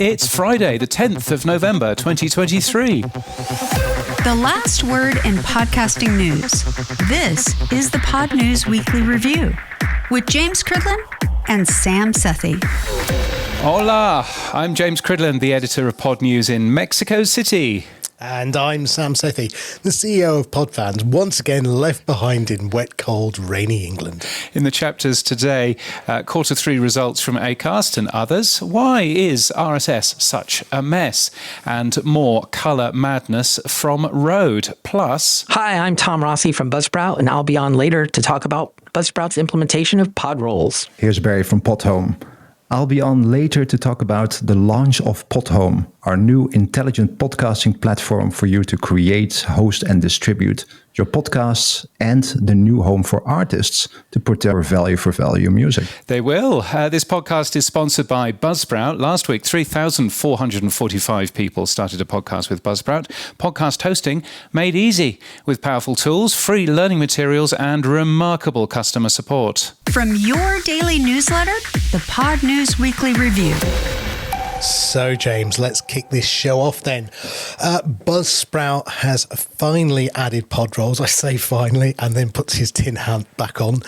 It's Friday, the 10th of November, 2023. The last word in podcasting news. This is the Pod News Weekly Review with James Cridland and Sam Sethi. Hola, I'm James Cridland, the editor of Pod News in Mexico City. And I'm Sam Sethi, the CEO of Podfans, once again left behind in wet, cold, rainy England. In the chapters today, quarter three results from Acast and others. Why is RSS such a mess? And more colour madness from Rode. Plus... Hi, I'm Tom Rossi from Buzzsprout, and I'll be on later to talk about Buzzsprout's implementation of pod roles. Here's Barry from Podhome. I'll be on later to talk about the launch of Podhome, our new intelligent podcasting platform for you to create, host and distribute your podcasts, and the new home for artists to put their value for value music. They will. This podcast is sponsored by Buzzsprout. Last week, 3,445 people started a podcast with Buzzsprout. Podcast hosting made easy with powerful tools, free learning materials, and remarkable customer support. From your daily newsletter, the Pod News Weekly Review. So, James, let's kick this show off then. Buzzsprout has finally added pod roles. I say finally, and then puts his tin hat back on.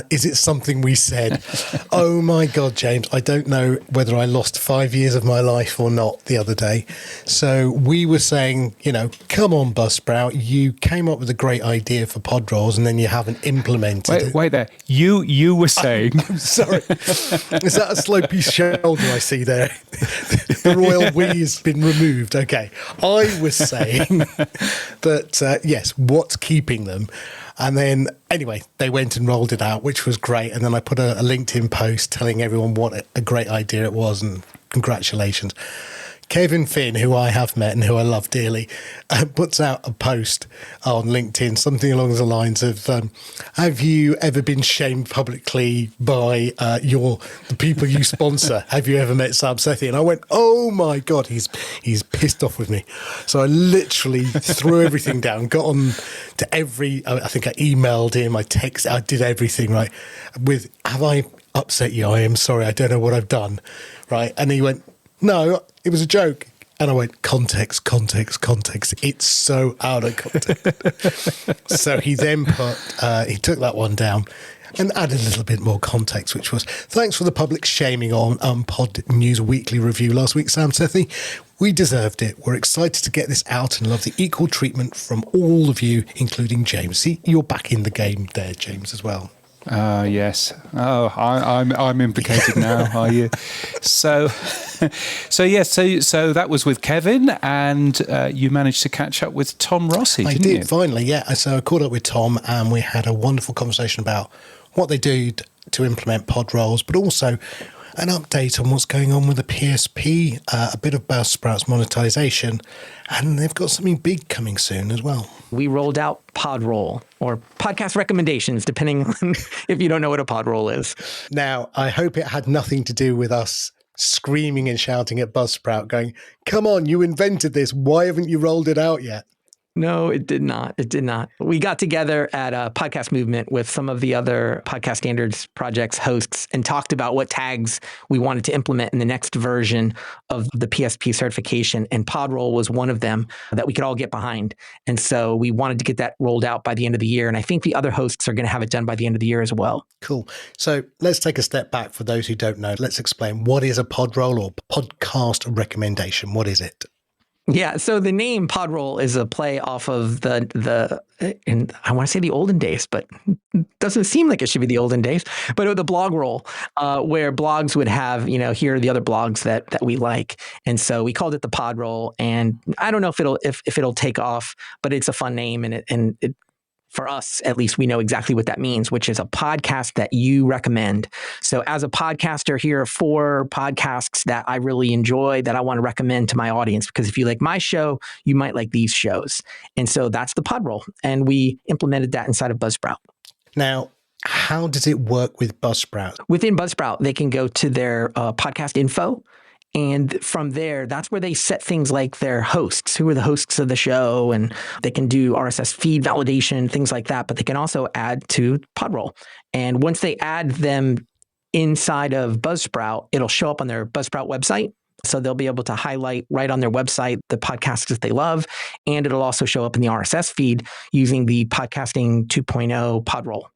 Is it something we said? Oh my God, James, I don't know whether I lost 5 years of my life or not the other day. So we were saying, come on, Buzzsprout, you came up with a great idea for pod roles and then you haven't implemented it. Wait there. You were saying... I'm sorry. Is that a slopey shoulder I see there? The royal we has been removed. Okay. I was saying that, yes, what's keeping them? And then, anyway, they went and rolled it out, which was great. And then I put a LinkedIn post telling everyone what a great idea it was and congratulations. Kevin Finn, who I have met and who I love dearly, puts out a post on LinkedIn, something along the lines of, have you ever been shamed publicly by the people you sponsor? Have you ever met Sam Sethi? And I went, oh my God, he's pissed off with me. So I literally threw everything down, got on to I think I emailed him, I texted, I did everything, right? With, have I upset you? I am sorry, I don't know what I've done, right? And he went, no, it was a joke. And I went, context. It's so out of context. So he then he took that one down and added a little bit more context, which was, thanks for the public shaming on Pod News Weekly Review last week, Sam Sethi. We deserved it. We're excited to get this out and love the equal treatment from all of you, including James. See, you're back in the game there, James, as well. Yes. Oh, I'm implicated now. Are you? So that was with Kevin, and you managed to catch up with Tom Rossi. I did finally, yeah. So I caught up with Tom, and we had a wonderful conversation about what they do to implement pod roles, but also an update on what's going on with the PSP, a bit of Buzzsprout's monetization, and they've got something big coming soon as well. We rolled out pod roll, or podcast recommendations, depending on if you don't know what a pod roll is. Now, I hope it had nothing to do with us screaming and shouting at Buzzsprout going, come on, you invented this. Why haven't you rolled it out yet? No, it did not. It did not. We got together at a podcast movement with some of the other podcast standards projects hosts and talked about what tags we wanted to implement in the next version of the PSP certification. And Podroll was one of them that we could all get behind. And so we wanted to get that rolled out by the end of the year. And I think the other hosts are going to have it done by the end of the year as well. Cool. So let's take a step back for those who don't know. Let's explain, what is a Podroll or podcast recommendation? What is it? Yeah, so the name Podroll is a play off of the and I want to say the olden days, but it doesn't seem like it should be the olden days, but the blog roll, where blogs would have, here are the other blogs that we like. And so we called it the Podroll, and I don't know if it'll take off, but it's a fun name, and it for us, at least, we know exactly what that means, which is a podcast that you recommend. So as a podcaster, here are 4 podcasts that I really enjoy that I want to recommend to my audience, because if you like my show, you might like these shows. And so that's the Podroll. And we implemented that inside of Buzzsprout. Now, how does it work with Buzzsprout? Within Buzzsprout, they can go to their podcast info. And from there, that's where they set things like their hosts, who are the hosts of the show, and they can do RSS feed validation, things like that. But they can also add to Podroll. And once they add them inside of Buzzsprout, it'll show up on their Buzzsprout website. So they'll be able to highlight right on their website the podcasts that they love. And it'll also show up in the RSS feed using the Podcasting 2.0 pod roll.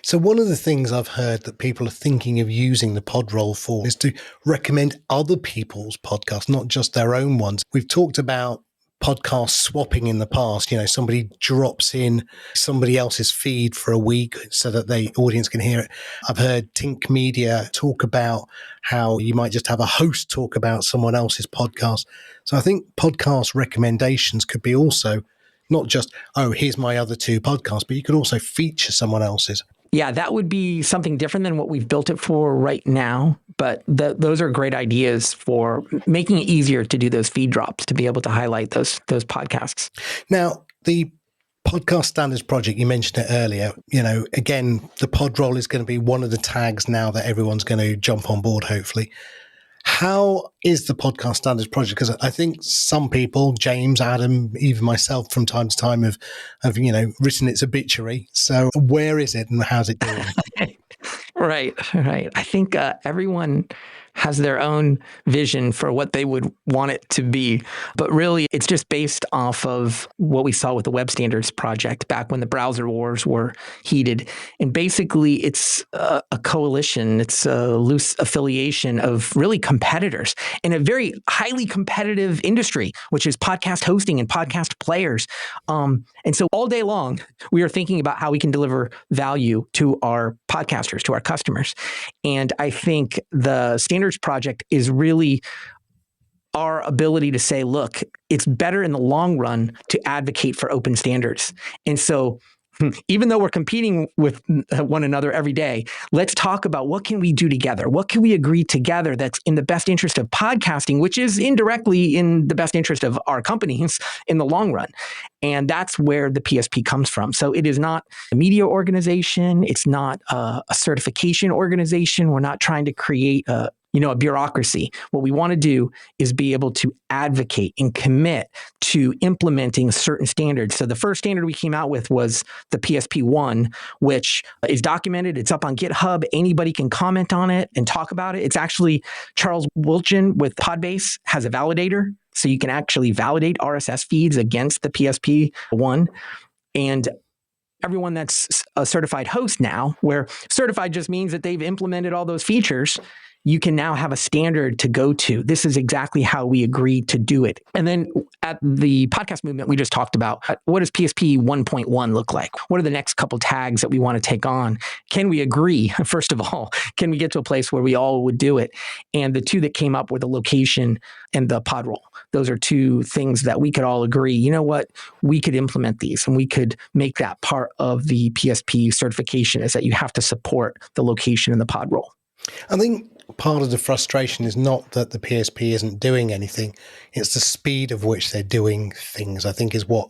So one of the things I've heard that people are thinking of using the pod roll for is to recommend other people's podcasts, not just their own ones. We've talked about podcast swapping in the past. Somebody drops in somebody else's feed for a week so that the audience can hear it. I've heard Tink Media talk about how you might just have a host talk about someone else's podcast. So I think podcast recommendations could be also not just, oh, here's my other two podcasts, but you could also feature someone else's. Yeah, that would be something different than what we've built it for right now. But those are great ideas for making it easier to do those feed drops, to be able to highlight those podcasts. Now, the podcast standards project, you mentioned it earlier. Again, the pod roll is going to be one of the tags now that everyone's going to jump on board, hopefully. How is the podcast standards project? Because I think some people, James, Adam, even myself, from time to time have written its obituary. So where is it and how's it doing? Right. I think everyone has their own vision for what they would want it to be. But really, it's just based off of what we saw with the Web Standards Project back when the browser wars were heated. And basically, it's a coalition. It's a loose affiliation of really competitors in a very highly competitive industry, which is podcast hosting and podcast players. And so all day long, we are thinking about how we can deliver value to our podcasters, to our customers. And I think the Standards Project is really our ability to say, look, it's better in the long run to advocate for open standards. And so even though we're competing with one another every day, let's talk about what can we do together? What can we agree together that's in the best interest of podcasting, which is indirectly in the best interest of our companies in the long run. And that's where the PSP comes from. So it is not a media organization. It's not a certification organization. We're not trying to create a bureaucracy. What we want to do is be able to advocate and commit to implementing certain standards. So the first standard we came out with was the PSP1, which is documented. It's up on GitHub. Anybody can comment on it and talk about it. It's actually Charles Wilchin with Podbase has a validator. So you can actually validate RSS feeds against the PSP1. And everyone that's a certified host now, where certified just means that they've implemented all those features, you can now have a standard to go to. This is exactly how we agreed to do it. And then at the podcast movement, we just talked about what does PSP 1.1 look like? What are the next couple tags that we want to take on? Can we agree, first of all? Can we get to a place where we all would do it? And the two that came up were the location and the pod roll. Those are two things that we could all agree, you know what, we could implement these and we could make that part of the PSP certification, is that you have to support the location and the pod roll. I think part of the frustration is not that the PSP isn't doing anything, it's the speed of which they're doing things, I think, is what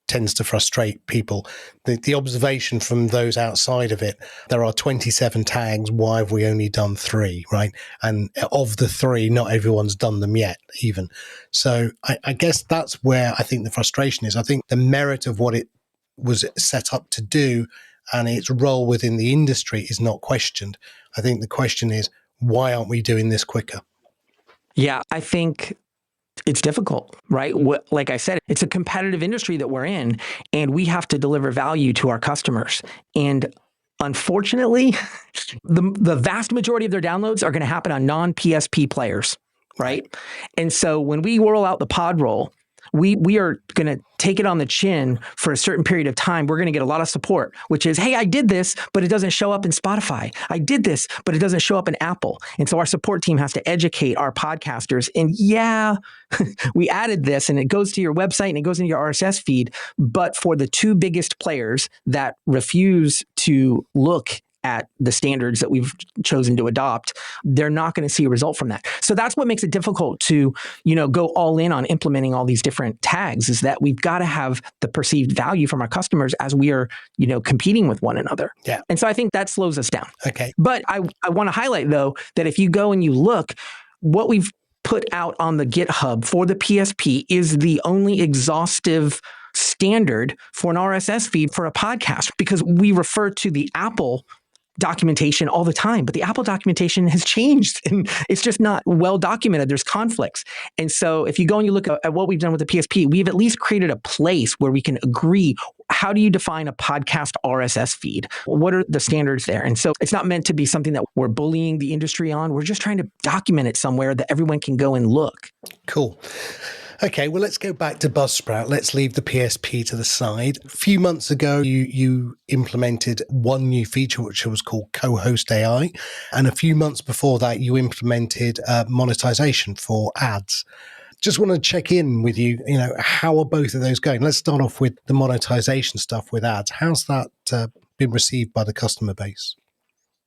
tends to frustrate people. The observation from those outside of it, there are 27 tags, why have we only done 3, right? And of the 3, not everyone's done them yet, even. So I guess that's where I think the frustration is. I think the merit of what it was set up to do and its role within the industry is not questioned. I think the question is, why aren't we doing this quicker? Yeah, I think it's difficult, right? Like I said, it's a competitive industry that we're in, and we have to deliver value to our customers. And unfortunately, the vast majority of their downloads are going to happen on non-PSP players, right? And so when we roll out the pod roll, we are going to take it on the chin for a certain period of time. We're going to get a lot of support, which is, hey, I did this, but it doesn't show up in Spotify. I did this, but it doesn't show up in Apple. And so our support team has to educate our podcasters. And yeah, we added this and it goes to your website and it goes into your RSS feed. But for the two biggest players that refuse to look at the standards that we've chosen to adopt, they're not going to see a result from that. So that's what makes it difficult to, go all in on implementing all these different tags, is that we've got to have the perceived value from our customers as we are, competing with one another. Yeah. And so I think that slows us down. Okay. But I want to highlight, though, that if you go and you look, what we've put out on the GitHub for the PSP is the only exhaustive standard for an RSS feed for a podcast, because we refer to the Apple documentation all the time, but the Apple documentation has changed and it's just not well documented. There's conflicts. And so if you go and you look at what we've done with the PSP, we've at least created a place where we can agree, how do you define a podcast RSS feed? What are the standards there? And so it's not meant to be something that we're bullying the industry on. We're just trying to document it somewhere that everyone can go and look. Cool. Okay, well, let's go back to Buzzsprout. Let's leave the PSP to the side. A few months ago, you implemented one new feature, which was called Co-host AI. And a few months before that, you implemented monetization for ads. Just want to check in with you, how are both of those going? Let's start off with the monetization stuff with ads. How's that been received by the customer base?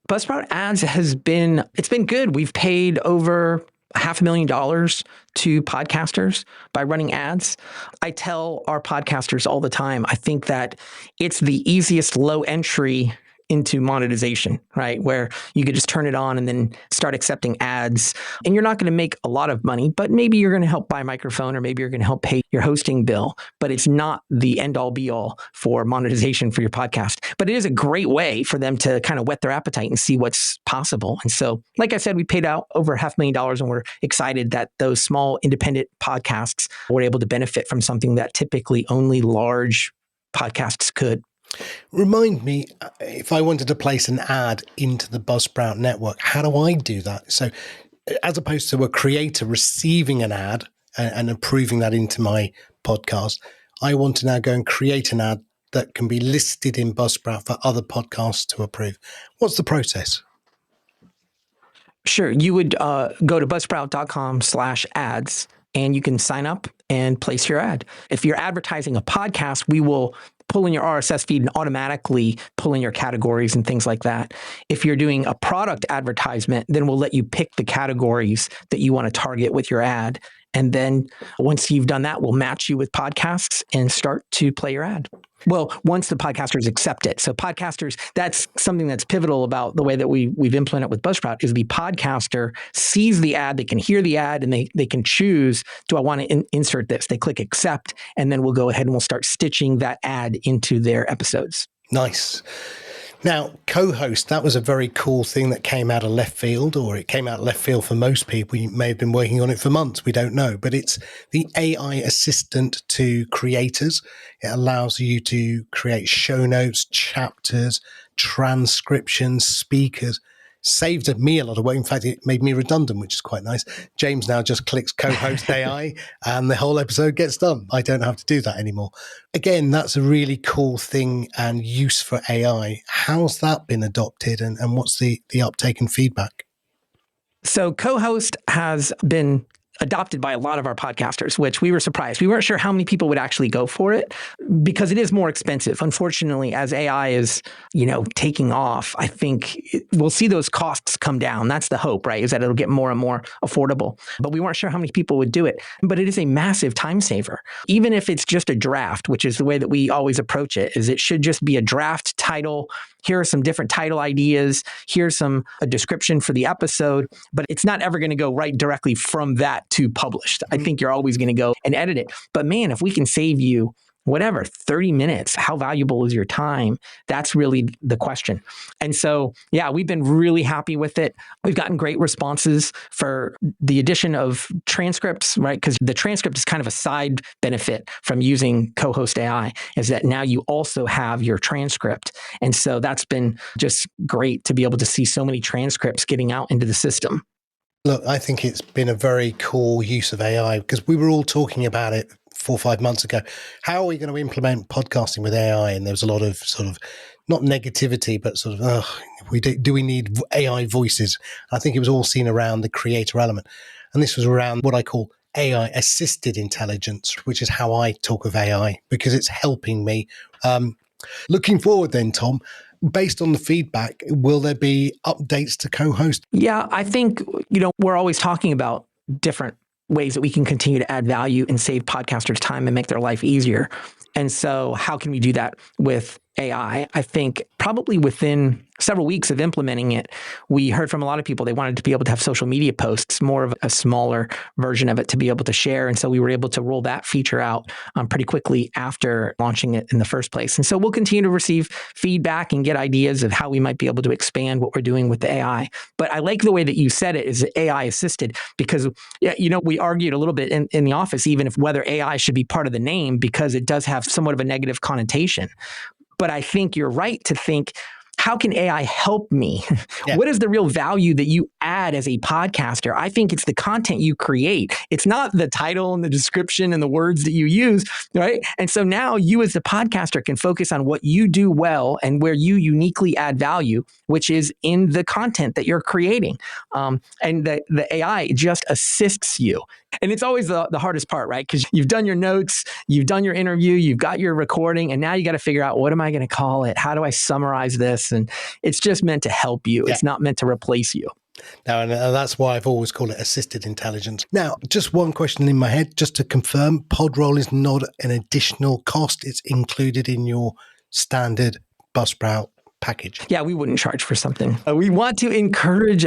Buzzsprout ads it's been good. We've paid over $500,000 to podcasters by running ads. I tell our podcasters all the time, I think that it's the easiest low entry into monetization, right? Where you could just turn it on and then start accepting ads. And you're not going to make a lot of money, but maybe you're going to help buy a microphone or maybe you're going to help pay your hosting bill. But it's not the end all be all for monetization for your podcast. But it is a great way for them to kind of whet their appetite and see what's possible. And so, like I said, we paid out over $500,000 and we're excited that those small independent podcasts were able to benefit from something that typically only large podcasts could. Remind me, if I wanted to place an ad into the Buzzsprout network, how do I do that? So as opposed to a creator receiving an ad and approving that into my podcast, I want to now go and create an ad that can be listed in Buzzsprout for other podcasts to approve. What's the process? Sure. You would go to buzzsprout.com/ads and you can sign up and place your ad. If you're advertising a podcast, we will pull in your RSS feed and automatically pull in your categories and things like that. If you're doing a product advertisement, then we'll let you pick the categories that you want to target with your ad. And then once you've done that, we'll match you with podcasts and start to play your ad. Well, once the podcasters accept it. So podcasters, that's something that's pivotal about the way that we've implemented with Buzzsprout is the podcaster sees the ad, they can hear the ad, and they can choose, do I want to insert this? They click accept, and then we'll go ahead and we'll start stitching that ad into their episodes. Nice. Now, co-host, that was a very cool thing that came out of left field, or it came out of left field for most people. You may have been working on it for months. We don't know. But it's the AI assistant to creators. It allows you to create show notes, chapters, transcriptions, speakers. Saved me a lot of work. In fact, it made me redundant, which is quite nice. James now just clicks co-host AI and the whole episode gets done. I don't have to do that anymore. Again, that's a really cool thing and use for AI. How's that been adopted and what's the uptake and feedback? So co-host has been adopted by a lot of our podcasters, which we were surprised. We weren't sure how many people would actually go for it because it is more expensive. Unfortunately, as AI is, taking off, I think we'll see those costs come down. That's the hope, right? Is that it'll get more and more affordable. But we weren't sure how many people would do it. But it is a massive time saver. Even if it's just a draft, which is the way that we always approach it, is it should just be a draft title. Here are some different title ideas. Here's a description for the episode, but it's not ever going to go right directly from that to published. I think you're always going to go and edit it. But man, if we can save you 30 minutes, how valuable is your time? That's really the question. And so, yeah, we've been really happy with it. We've gotten great responses for the addition of transcripts, right? Because the transcript is kind of a side benefit from using co-host AI, is that now you also have your transcript. And so that's been just great to be able to see so many transcripts getting out into the system. Look, I think it's been a very cool use of AI because we were all talking about it 4 or 5 months ago. How are we going to implement podcasting with AI? And there was a lot of sort of not negativity, but sort of, do we need AI voices? I think it was all seen around the creator element. And this was around what I call AI assisted intelligence, which is how I talk of AI because it's helping me. Looking forward then, Tom, based on the feedback, will there be updates to co-host? Yeah, I think, we're always talking about different ways that we can continue to add value and save podcasters time and make their life easier. And so how can we do that with AI, I think probably within several weeks of implementing it, we heard from a lot of people they wanted to be able to have social media posts, more of a smaller version of it to be able to share. And so we were able to roll that feature out pretty quickly after launching it in the first place. And so we'll continue to receive feedback and get ideas of how we might be able to expand what we're doing with the AI. But I like the way that you said it is AI assisted, because we argued a little bit in the office, even if whether AI should be part of the name, because it does have somewhat of a negative connotation. But I think you're right to think, how can AI help me? Yeah. What is the real value that you add as a podcaster? I think it's the content you create. It's not the title and the description and the words that you use, right? And so now you as the podcaster can focus on what you do well and where you uniquely add value, which is in the content that you're creating. And the AI just assists you. And it's always the hardest part, right? Because you've done your notes, you've done your interview, you've got your recording, and now you got to figure out, what am I going to call it? How do I summarize this? And it's just meant to help you. Yeah. It's not meant to replace you. Now, and that's why I've always called it assisted intelligence. Now, just one question in my head, just to confirm, Podroll is not an additional cost. It's included in your standard Buzzsprout package. Yeah, we wouldn't charge for something. We want to encourage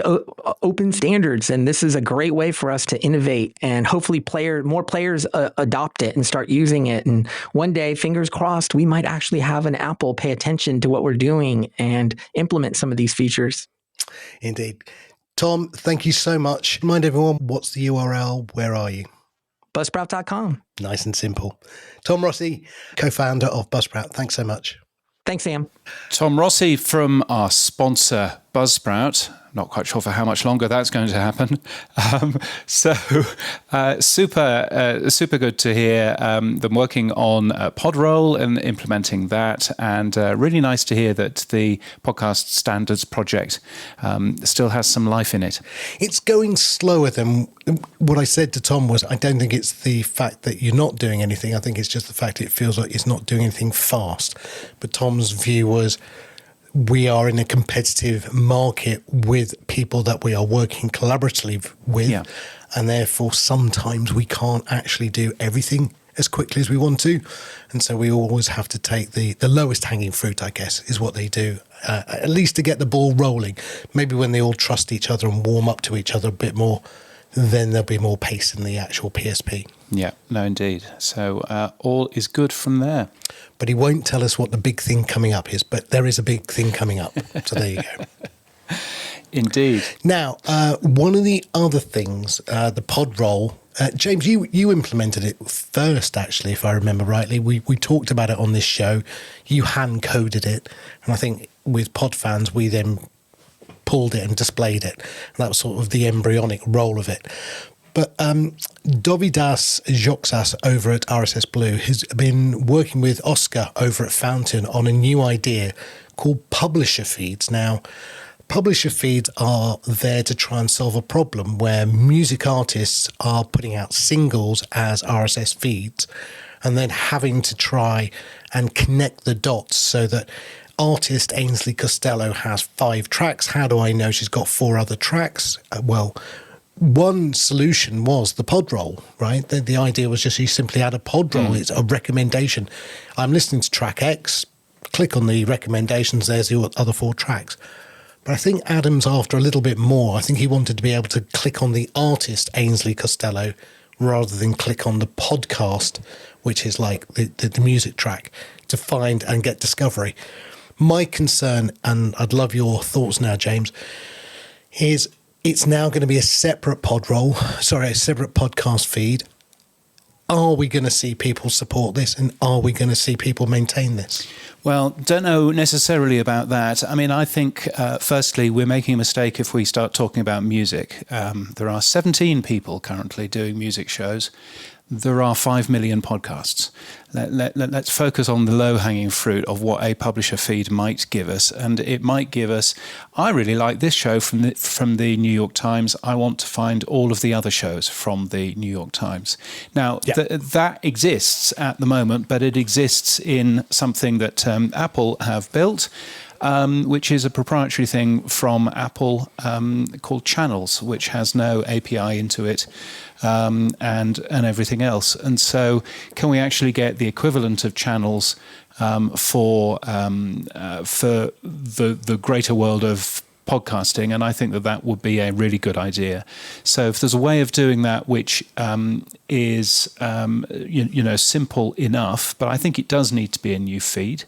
open standards, and this is a great way for us to innovate, and hopefully more players adopt it and start using it. And one day, fingers crossed, we might actually have an Apple pay attention to what we're doing and implement some of these features. Indeed. Tom, thank you so much. Remind everyone, what's the URL? Where are you? Buzzsprout.com. Nice and simple. Tom Rossi, co-founder of Buzzsprout. Thanks so much. Thanks, Sam. Tom Rossi from our sponsor, Buzzsprout. Not quite sure for how much longer that's going to happen. Super good to hear them working on Podroll and implementing that. And really nice to hear that the podcast standards project still has some life in it. It's going slower than what I said to Tom was, I don't think it's the fact that you're not doing anything. I think it's just the fact it feels like it's not doing anything fast. But Tom's view was, we are in a competitive market with people that we are working collaboratively with. Yeah. And therefore, sometimes we can't actually do everything as quickly as we want to. And so we always have to take the lowest hanging fruit, I guess, is what they do, at least to get the ball rolling. Maybe when they all trust each other and warm up to each other a bit more, then there'll be more pace in the actual PSP. Yeah, no, indeed. So all is good from there. But he won't tell us what the big thing coming up is, but there is a big thing coming up. So there you go. Indeed. Now, one of the other things, the Podroll, James, you implemented it first, actually, if I remember rightly. We talked about it on this show. You hand-coded it. And I think with Podfans, we then pulled it and displayed it. And that was sort of the embryonic role of it. But Dovidas Joksas over at RSS Blue has been working with Oscar over at Fountain on a new idea called publisher feeds. Now, publisher feeds are there to try and solve a problem where music artists are putting out singles as RSS feeds and then having to try and connect the dots so that artist Ainsley Costello has 5 tracks. How do I know she's got 4 other tracks? Well, one solution was the Podroll, right? The idea was just you simply add a Podroll. It's a recommendation. I'm listening to track X, click on the recommendations, there's your other 4 tracks. But I think Adam's after a little bit more. I think he wanted to be able to click on the artist Ainsley Costello rather than click on the podcast, which is like the music track, to find and get discovery. My concern, and I'd love your thoughts now, James, is it's now going to be a separate a separate podcast feed. Are we going to see people support this, and are we going to see people maintain this? Well, don't know necessarily about that. I mean, I think, firstly, we're making a mistake if we start talking about music. There are 17 people currently doing music shows. There are 5 million podcasts. Let's focus on the low-hanging fruit of what a publisher feed might give us. And it might give us, I really like this show from the New York Times. I want to find all of the other shows from the New York Times. Now, that exists at the moment, but it exists in something that Apple have built. which is a proprietary thing from Apple called Channels, which has no API into it and everything else. And so can we actually get the equivalent of Channels for the greater world of podcasting? And I think that would be a really good idea. So if there's a way of doing that which is simple enough, but I think it does need to be a new feed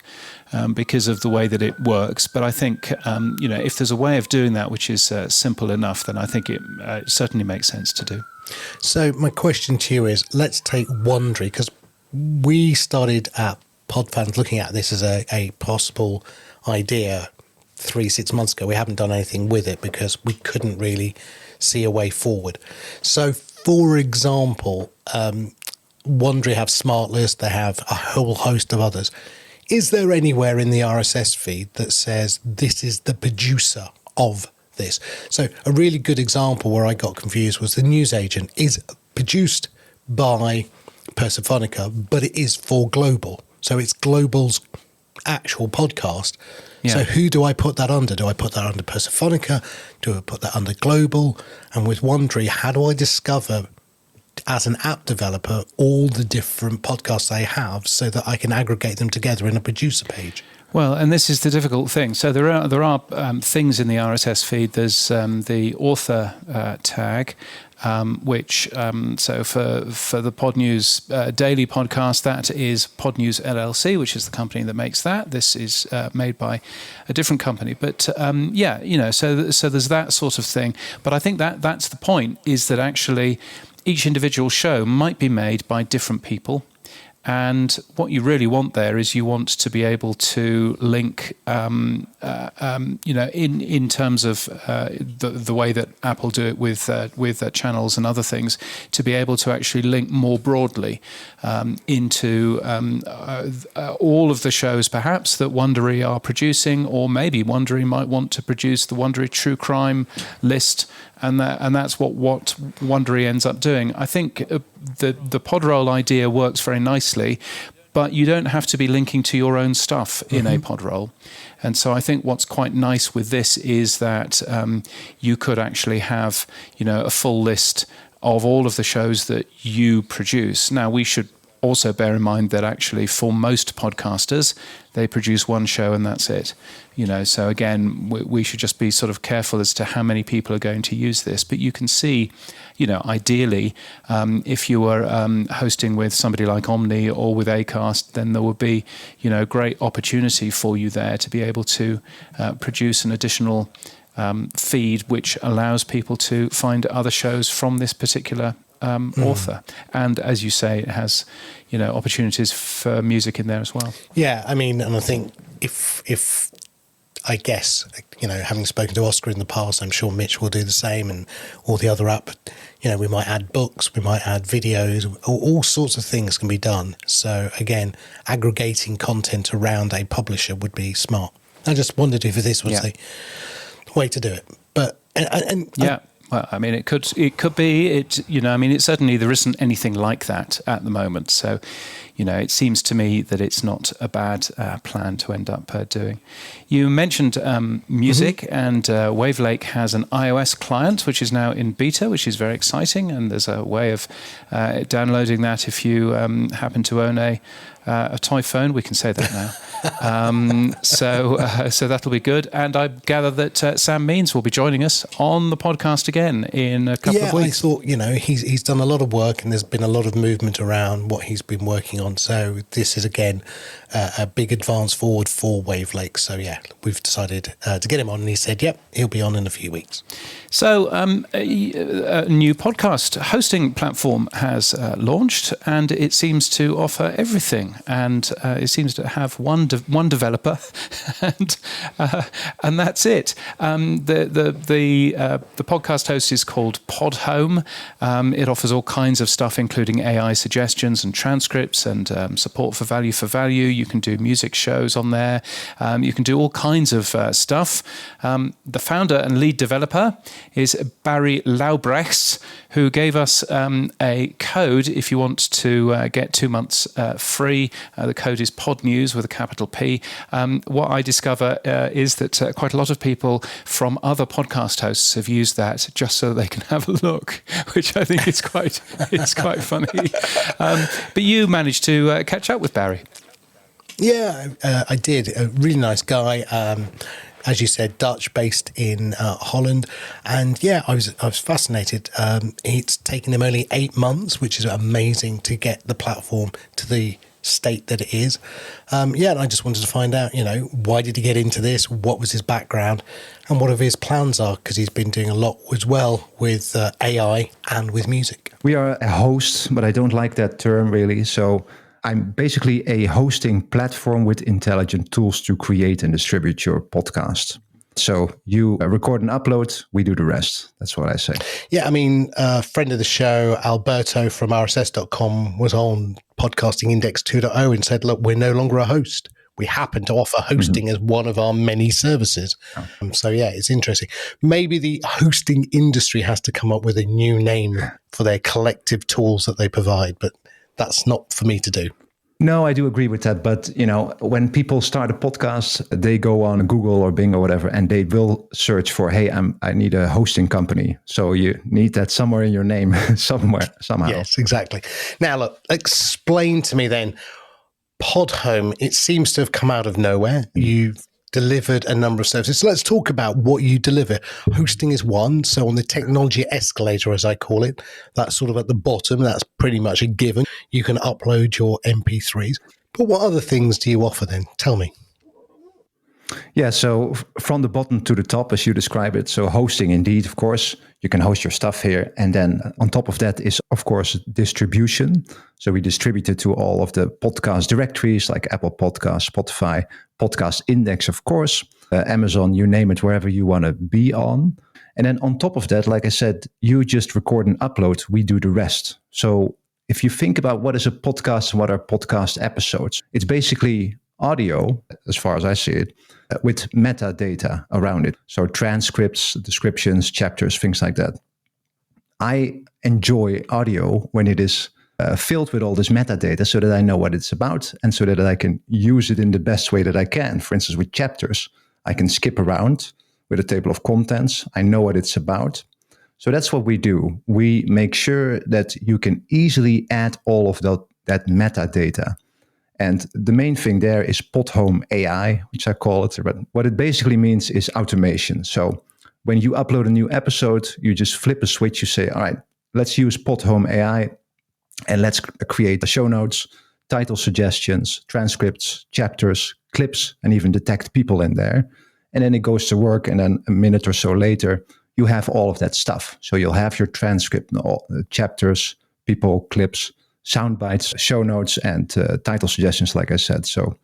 because of the way that it works. But I think if there's a way of doing that which is simple enough, then I think it certainly makes sense to do. So my question to you is, let's take Wondery, because we started at PodFans looking at this as a possible idea 3-6 months ago. We haven't done anything with it because we couldn't really see a way forward. So, for example, Wondery have SmartList, they have a whole host of others. Is there anywhere in the RSS feed that says this is the producer of this? So a really good example where I got confused was the Newsagent is produced by Persephonica, but it is for Global. So it's Global's actual podcast. Yeah. So who do I put that under? Do I put that under Persephonica? Do I put that under Global? And with Wondery, how do I discover, as an app developer, all the different podcasts they have so that I can aggregate them together in a producer page? Well, and this is the difficult thing. So there are things in the RSS feed. There's the author tag, which so for the Pod News daily podcast, that is Pod News LLC, which is the company that makes that. This is made by a different company, but so there's that sort of thing. But I think that's the point, is that actually each individual show might be made by different people. And what you really want there is you want to be able to link, in terms of the way that Apple do it with Channels and other things, to be able to actually link more broadly into all of the shows, perhaps, that Wondery are producing, or maybe Wondery might want to produce the Wondery True Crime list. And that's what Wondery ends up doing. I think the podroll idea works very nicely, but you don't have to be linking to your own stuff in a podroll. And so I think what's quite nice with this is that you could actually have, a full list of all of the shows that you produce. Now, we should also bear in mind that actually for most podcasters, they produce one show and that's it. So again, we should just be sort of careful as to how many people are going to use this. But you can see, ideally, if you were hosting with somebody like Omni or with Acast, then there would be, great opportunity for you there to be able to produce an additional feed which allows people to find other shows from this particular author. And as you say, it has, opportunities for music in there as well. Yeah, I mean, and I think if I guess, having spoken to Oscar in the past, I'm sure Mitch will do the same, and all the other app, we might add books, we might add videos, all sorts of things can be done. So again, aggregating content around a publisher would be smart. I just wondered if this was the way to do it. But well, I mean, it could be. It certainly, there isn't anything like that at the moment. So, it seems to me that it's not a bad plan to end up doing. You mentioned music, and Wavelake has an iOS client, which is now in beta, which is very exciting. And there's a way of downloading that if you happen to own a toy phone. We can say that now. So that'll be good. And I gather that Sam Means will be joining us on the podcast again in a couple of weeks. I thought, he's done a lot of work, and there's been a lot of movement around what he's been working on. So this is, again, a big advance forward for Wavelake. So, we've decided to get him on, and he said, he'll be on in a few weeks. So a new podcast hosting platform has launched, and it seems to offer everything. And it seems to have one developer, and that's it. The podcast host is called Podhome. It offers all kinds of stuff, including AI suggestions and transcripts and support for value. You can do music shows on there. You can do all kinds of stuff. The founder and lead developer is Barry Luijbregts, who gave us a code if you want to get 2 months free free. The code is podnews with a capital P. What I discover is that quite a lot of people from other podcast hosts have used that just so they can have a look, which I think is quite funny. But you managed to catch up with Barry. Yeah, I did. A really nice guy. As you said, Dutch, based in Holland, and yeah, I was fascinated. It's taken him only 8 months, which is amazing to get the platform to the state that it is. And I just wanted to find out, why did he get into this? What was his background, and what his plans are? Because he's been doing a lot as well with AI and with music. We are a host, but I don't like that term really. So I'm basically a hosting platform with intelligent tools to create and distribute your podcast. So you record and upload, we do the rest. That's what I say. Yeah, I mean, a friend of the show, Alberto from RSS.com, was on Podcasting Index 2.0 and said, look, we're no longer a host. We happen to offer hosting as one of our many services. So yeah, it's interesting. Maybe the hosting industry has to come up with a new name for their collective tools that they provide, but that's not for me to do. No, I do agree with that. But, when people start a podcast, they go on Google or Bing or whatever, and they will search for, hey, I need a hosting company. So you need that somewhere in your name, somehow. Yes, exactly. Now, look, explain to me then, Podhome, it seems to have come out of nowhere. You've delivered a number of services. So let's talk about what you deliver. Hosting is one. So on the technology escalator, as I call it, that's sort of at the bottom. That's pretty much a given. You can upload your MP3s. But what other things do you offer then? Tell me. Yeah, so from the bottom to the top, as you describe it. So hosting, indeed, of course, you can host your stuff here. And then on top of that is, of course, distribution. So we distribute it to all of the podcast directories like Apple Podcasts, Spotify, Podcast Index, of course, Amazon, you name it, wherever you want to be on. And then on top of that, like I said, you just record and upload. We do the rest. So if you think about what is a podcast and what are podcast episodes, it's basically audio, as far as I see it, with metadata around it. So transcripts, descriptions, chapters, things like that. I enjoy audio when it is filled with all this metadata so that I know what it's about and so that I can use it in the best way that I can. For instance, with chapters, I can skip around with a table of contents. I know what it's about. So that's what we do. We make sure that you can easily add all of that metadata. And the main thing there is Podhome AI, which I call it. But what it basically means is automation. So when you upload a new episode, you just flip a switch. You say, all right, let's use Podhome AI and let's create the show notes, title suggestions, transcripts, chapters, clips, and even detect people in there. And then it goes to work. And then a minute or so later, you have all of that stuff. So you'll have your transcript, all the chapters, people, clips, sound bites, show notes, and title suggestions, like I said. So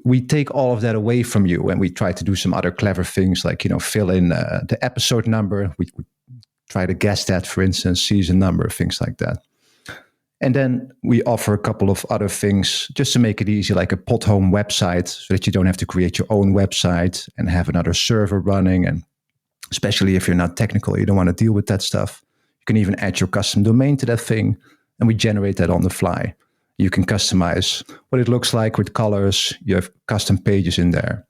we take all of that away from you, and we try to do some other clever things like, fill in the episode number. We try to guess that, for instance, season number, things like that. And then we offer a couple of other things just to make it easy, like a Podhome website, so that you don't have to create your own website and have another server running. And especially if you're not technical, you don't want to deal with that stuff. You can even add your custom domain to that thing, and we generate that on the fly. You can customize what it looks like with colors. You have custom pages in there.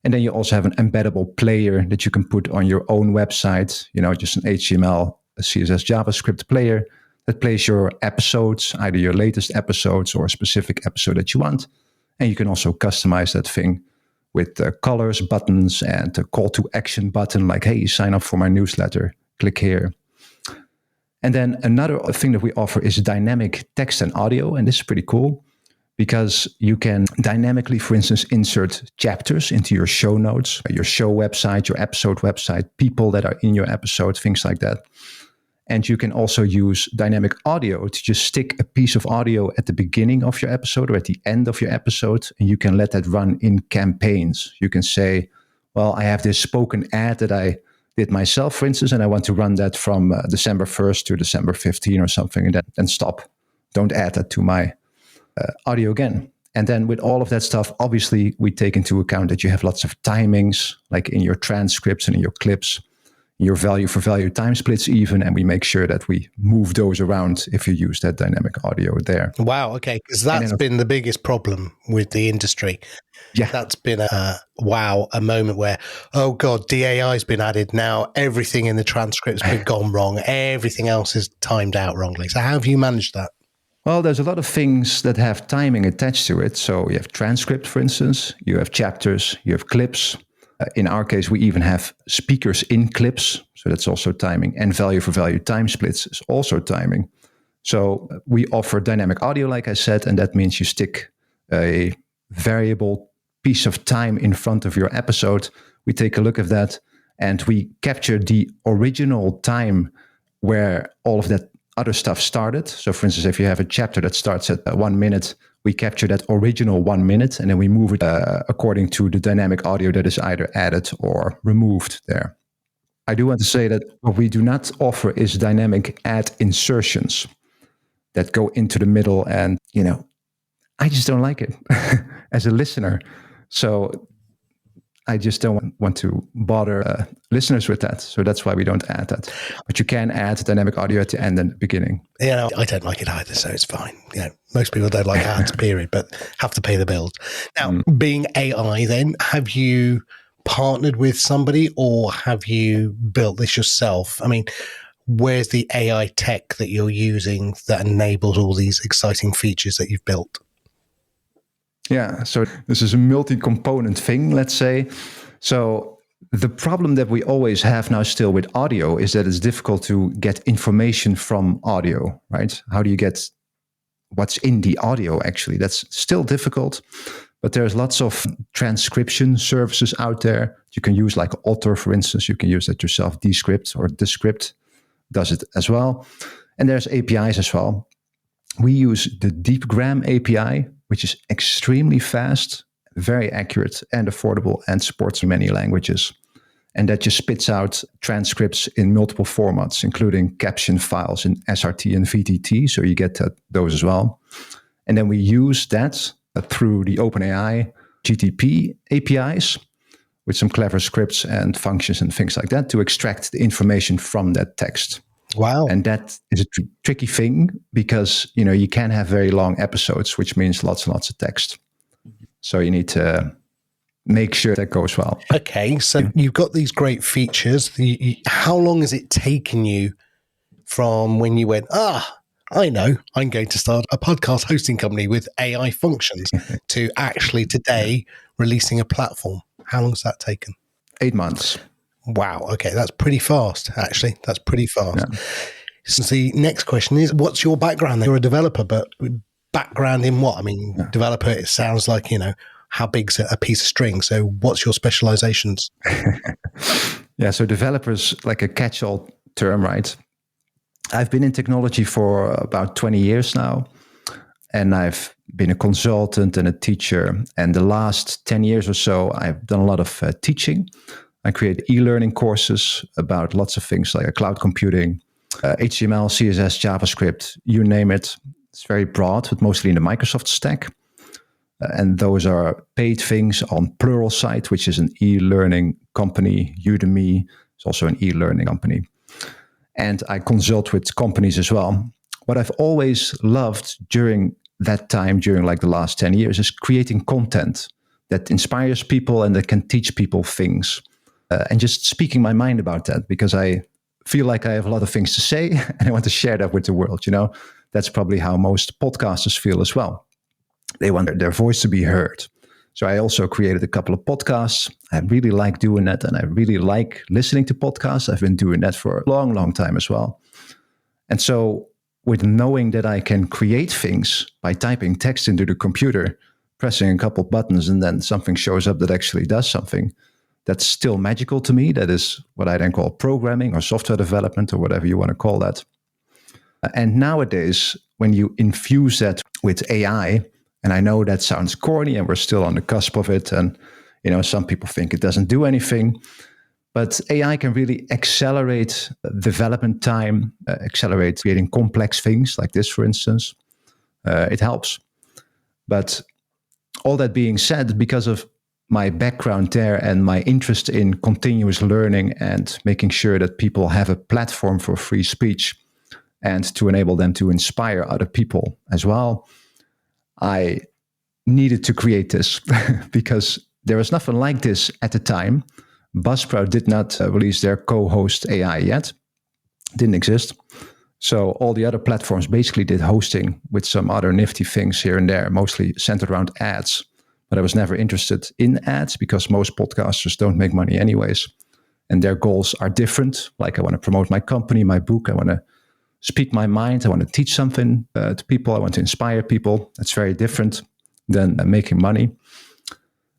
And then you also have an embeddable player that you can put on your own website, just an HTML, a CSS, JavaScript player that plays your episodes, either your latest episodes or a specific episode that you want. And you can also customize that thing with colors, buttons, and a call to action button like, hey, sign up for my newsletter, click here. And then another thing that we offer is dynamic text and audio. And this is pretty cool because you can dynamically, for instance, insert chapters into your show notes, your show website, your episode website, people that are in your episode, things like that. And you can also use dynamic audio to just stick a piece of audio at the beginning of your episode or at the end of your episode. And you can let that run in campaigns. You can say, well, I have this spoken ad that I did myself, for instance, and I want to run that from December 1st to December 15 or something, and then stop. Don't add that to my audio again. And then with all of that stuff, obviously, we take into account that you have lots of timings, like in your transcripts and in your clips. your value for value time splits even, and we make sure that we move those around if you use that dynamic audio there. Wow, okay, because that's been the biggest problem with the industry. Yeah. That's been a moment where, oh God, DAI's been added now, everything in the transcript's been gone wrong, everything else is timed out wrongly. So how have you managed that? Well, there's a lot of things that have timing attached to it. So you have transcript, for instance, you have chapters, you have clips. In our case, we even have speakers in clips. So that's also timing. And value for value time splits is also timing. So we offer dynamic audio, like I said, and that means you stick a variable piece of time in front of your episode. We take a look at that and we capture the original time where all of that other stuff started. So for instance, if you have a chapter that starts at 1 minute, we capture that original 1 minute and then we move it according to the dynamic audio that is either added or removed there. I do want to say that what we do not offer is dynamic ad insertions that go into the middle, and I just don't like it as a listener. So I just don't want to bother listeners with that. So that's why we don't add that. But you can add dynamic audio at the end and the beginning. I don't like it either, so it's fine. Most people don't like ads, period, but have to pay the bills. Now, being AI then, have you partnered with somebody or have you built this yourself? I mean, where's the AI tech that you're using that enables all these exciting features that you've built? Yeah, so this is a multi-component thing, let's say. So the problem that we always have now still with audio is that it's difficult to get information from audio, right? How do you get what's in the audio, actually? That's still difficult, but there's lots of transcription services out there. You can use like Otter, for instance. You can use that yourself. Descript or Descript does it as well. And there's APIs as well. We use the DeepGram API, which is extremely fast, very accurate and affordable, and supports many languages. And that just spits out transcripts in multiple formats, including caption files in SRT and VTT. So you get those as well. And then we use that through the OpenAI GTP APIs with some clever scripts and functions and things like that to extract the information from that text. Wow. And that is a tricky thing because, you can have very long episodes, which means lots and lots of text. So you need to make sure that goes well. Okay. So you've got these great features. How long has it taken you from when you went, I know, I'm going to start a podcast hosting company with AI functions to actually today releasing a platform? How long has that taken? 8 months. Wow. Okay. That's pretty fast, actually. That's pretty fast. Yeah. So the next question is, what's your background? You're a developer, but background in what? I mean, developer, it sounds like, how big's a piece of string? So what's your specializations? Yeah. So developers, like a catch-all term, right? I've been in technology for about 20 years now, and I've been a consultant and a teacher. And the last 10 years or so, I've done a lot of teaching. I create e-learning courses about lots of things like cloud computing, HTML, CSS, JavaScript, you name it. It's very broad, but mostly in the Microsoft stack. And those are paid things on Pluralsight, which is an e-learning company. Udemy is also an e-learning company. And I consult with companies as well. What I've always loved during that time, during like the last 10 years, is creating content that inspires people and that can teach people things. And just speaking my mind about that, because I feel like I have a lot of things to say and I want to share that with the world. That's probably how most podcasters feel as well. They want their voice to be heard. So I also created a couple of podcasts. I really like doing that, and I really like listening to podcasts. I've been doing that for a long, long time as well. And so with knowing that I can create things by typing text into the computer, pressing a couple buttons, and then something shows up that actually does something, that's still magical to me. That is what I then call programming or software development or whatever you want to call that. And nowadays, when you infuse that with AI, and I know that sounds corny and we're still on the cusp of it, and some people think it doesn't do anything, but AI can really accelerate development time, accelerate creating complex things like this, for instance. It helps. But all that being said, because of my background there and my interest in continuous learning and making sure that people have a platform for free speech and to enable them to inspire other people as well, I needed to create this because there was nothing like this at the time. Buzzsprout did not release their co-host AI yet. Didn't exist. So all the other platforms basically did hosting with some other nifty things here and there, mostly centered around ads. But I was never interested in ads because most podcasters don't make money anyways. And their goals are different. Like I want to promote my company, my book. I want to speak my mind. I want to teach something to people. I want to inspire people. That's very different than making money.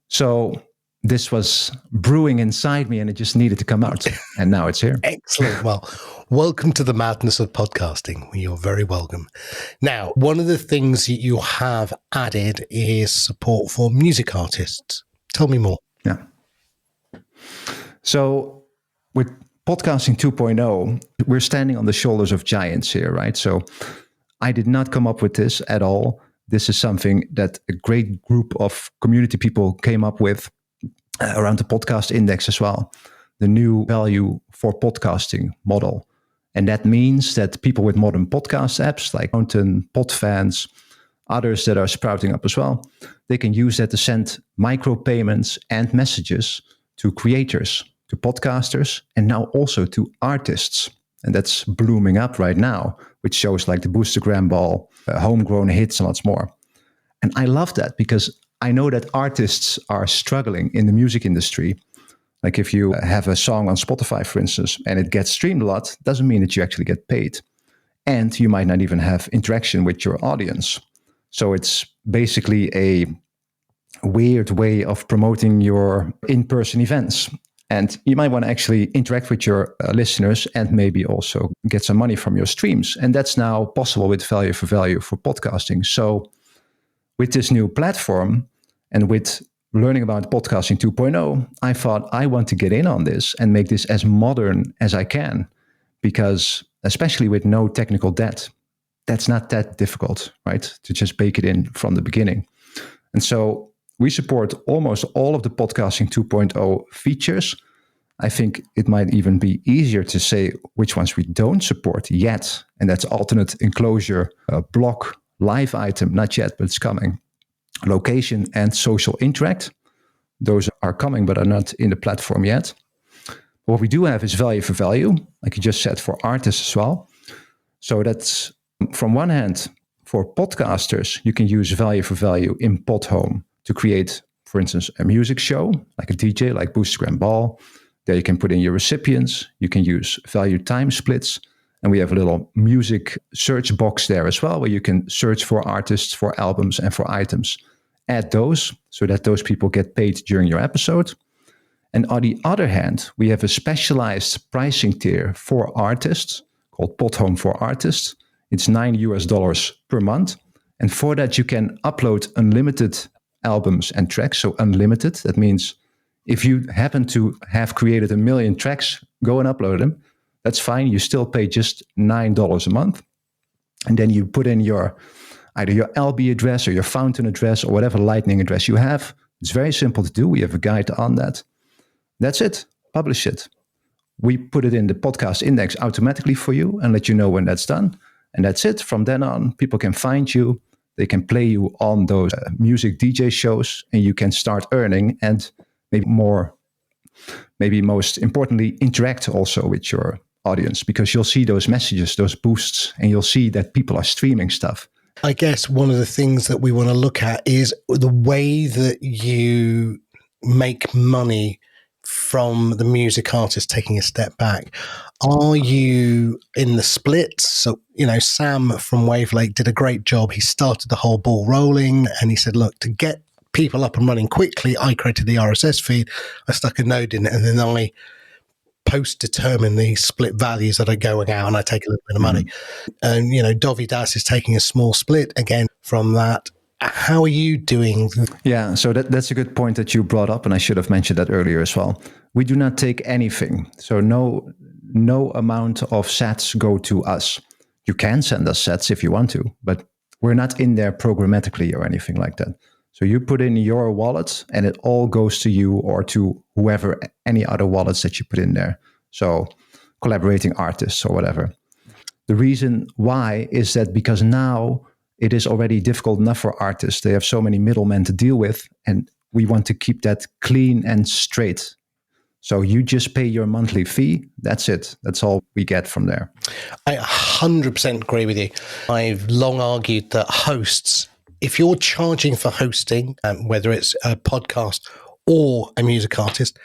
So this was brewing inside me and it just needed to come out. And now it's here. Excellent. Well, welcome to the madness of podcasting. You're very welcome. Now, one of the things that you have added is support for music artists. Tell me more. Yeah. So with Podcasting 2.0, we're standing on the shoulders of giants here, right? So I did not come up with this at all. This is something that a great group of community people came up with around the podcast index as well. The new value for podcasting model. And that means that people with modern podcast apps like Mountain, Podfans, others that are sprouting up as well, they can use that to send micropayments and messages to creators, to podcasters, and now also to artists. And that's blooming up right now with shows like the Boostergram Ball, Homegrown Hits, and lots more. And I love that because I know that artists are struggling in the music industry. Like if you have a song on Spotify, for instance, and it gets streamed a lot, doesn't mean that you actually get paid. And you might not even have interaction with your audience. So it's basically a weird way of promoting your in-person events. And you might want to actually interact with your listeners and maybe also get some money from your streams. And that's now possible with value for podcasting. So with this new platform and with learning about Podcasting 2.0, I thought I want to get in on this and make this as modern as I can. Because especially with no technical debt, that's not that difficult, right? To just bake it in from the beginning. And so we support almost all of the Podcasting 2.0 features. I think it might even be easier to say which ones we don't support yet. And that's alternate enclosure, block, live item, not yet, but it's coming. Location and social interact. Those are coming, but are not in the platform yet. What we do have is value for value, like you just said, for artists as well. So that's from one hand, for podcasters, you can use value for value in Podhome to create, for instance, a music show, like a DJ, like Boostergram Ball. There you can put in your recipients. You can use value time splits. And we have a little music search box there as well, where you can search for artists, for albums, and for items. Add those so that those people get paid during your episode. And on the other hand, we have a specialized pricing tier for artists called Podhome for Artists. It's $9 per month. And for that, you can upload unlimited albums and tracks. So unlimited, that means if you happen to have created 1 million tracks, go and upload them. That's fine. You still pay just $9 a month. And then you put in either your LB address or your Fountain address or whatever Lightning address you have. It's very simple to do. We have a guide on that. That's it. Publish it. We put it in the podcast index automatically for you and let you know when that's done. And that's it. From then on, people can find you. They can play you on those music DJ shows and you can start earning and maybe most importantly, interact also with your audience because you'll see those messages, those boosts, and you'll see that people are streaming stuff. I guess one of the things that we want to look at is the way that you make money from the music artist taking a step back. Are you in the splits? So, Sam from Wavelake did a great job. He started the whole ball rolling and he said, look, to get people up and running quickly, I created the RSS feed. I stuck a node in it and then I post-determine the split values that are going out and I take a little bit of money. And, Dovi Das is taking a small split again from that. How are you doing? Yeah, so that's a good point that you brought up, and I should have mentioned that earlier as well. We do not take anything. So no amount of sats go to us. You can send us sats if you want to, but we're not in there programmatically or anything like that. So you put in your wallet and it all goes to you or to whoever, any other wallets that you put in there. So collaborating artists or whatever. The reason why is that because now it is already difficult enough for artists. They have so many middlemen to deal with, and we want to keep that clean and straight. So you just pay your monthly fee. That's it. That's all we get from there. I 100% agree with you. I've long argued that hosts, if you're charging for hosting, whether it's a podcast or a music artist,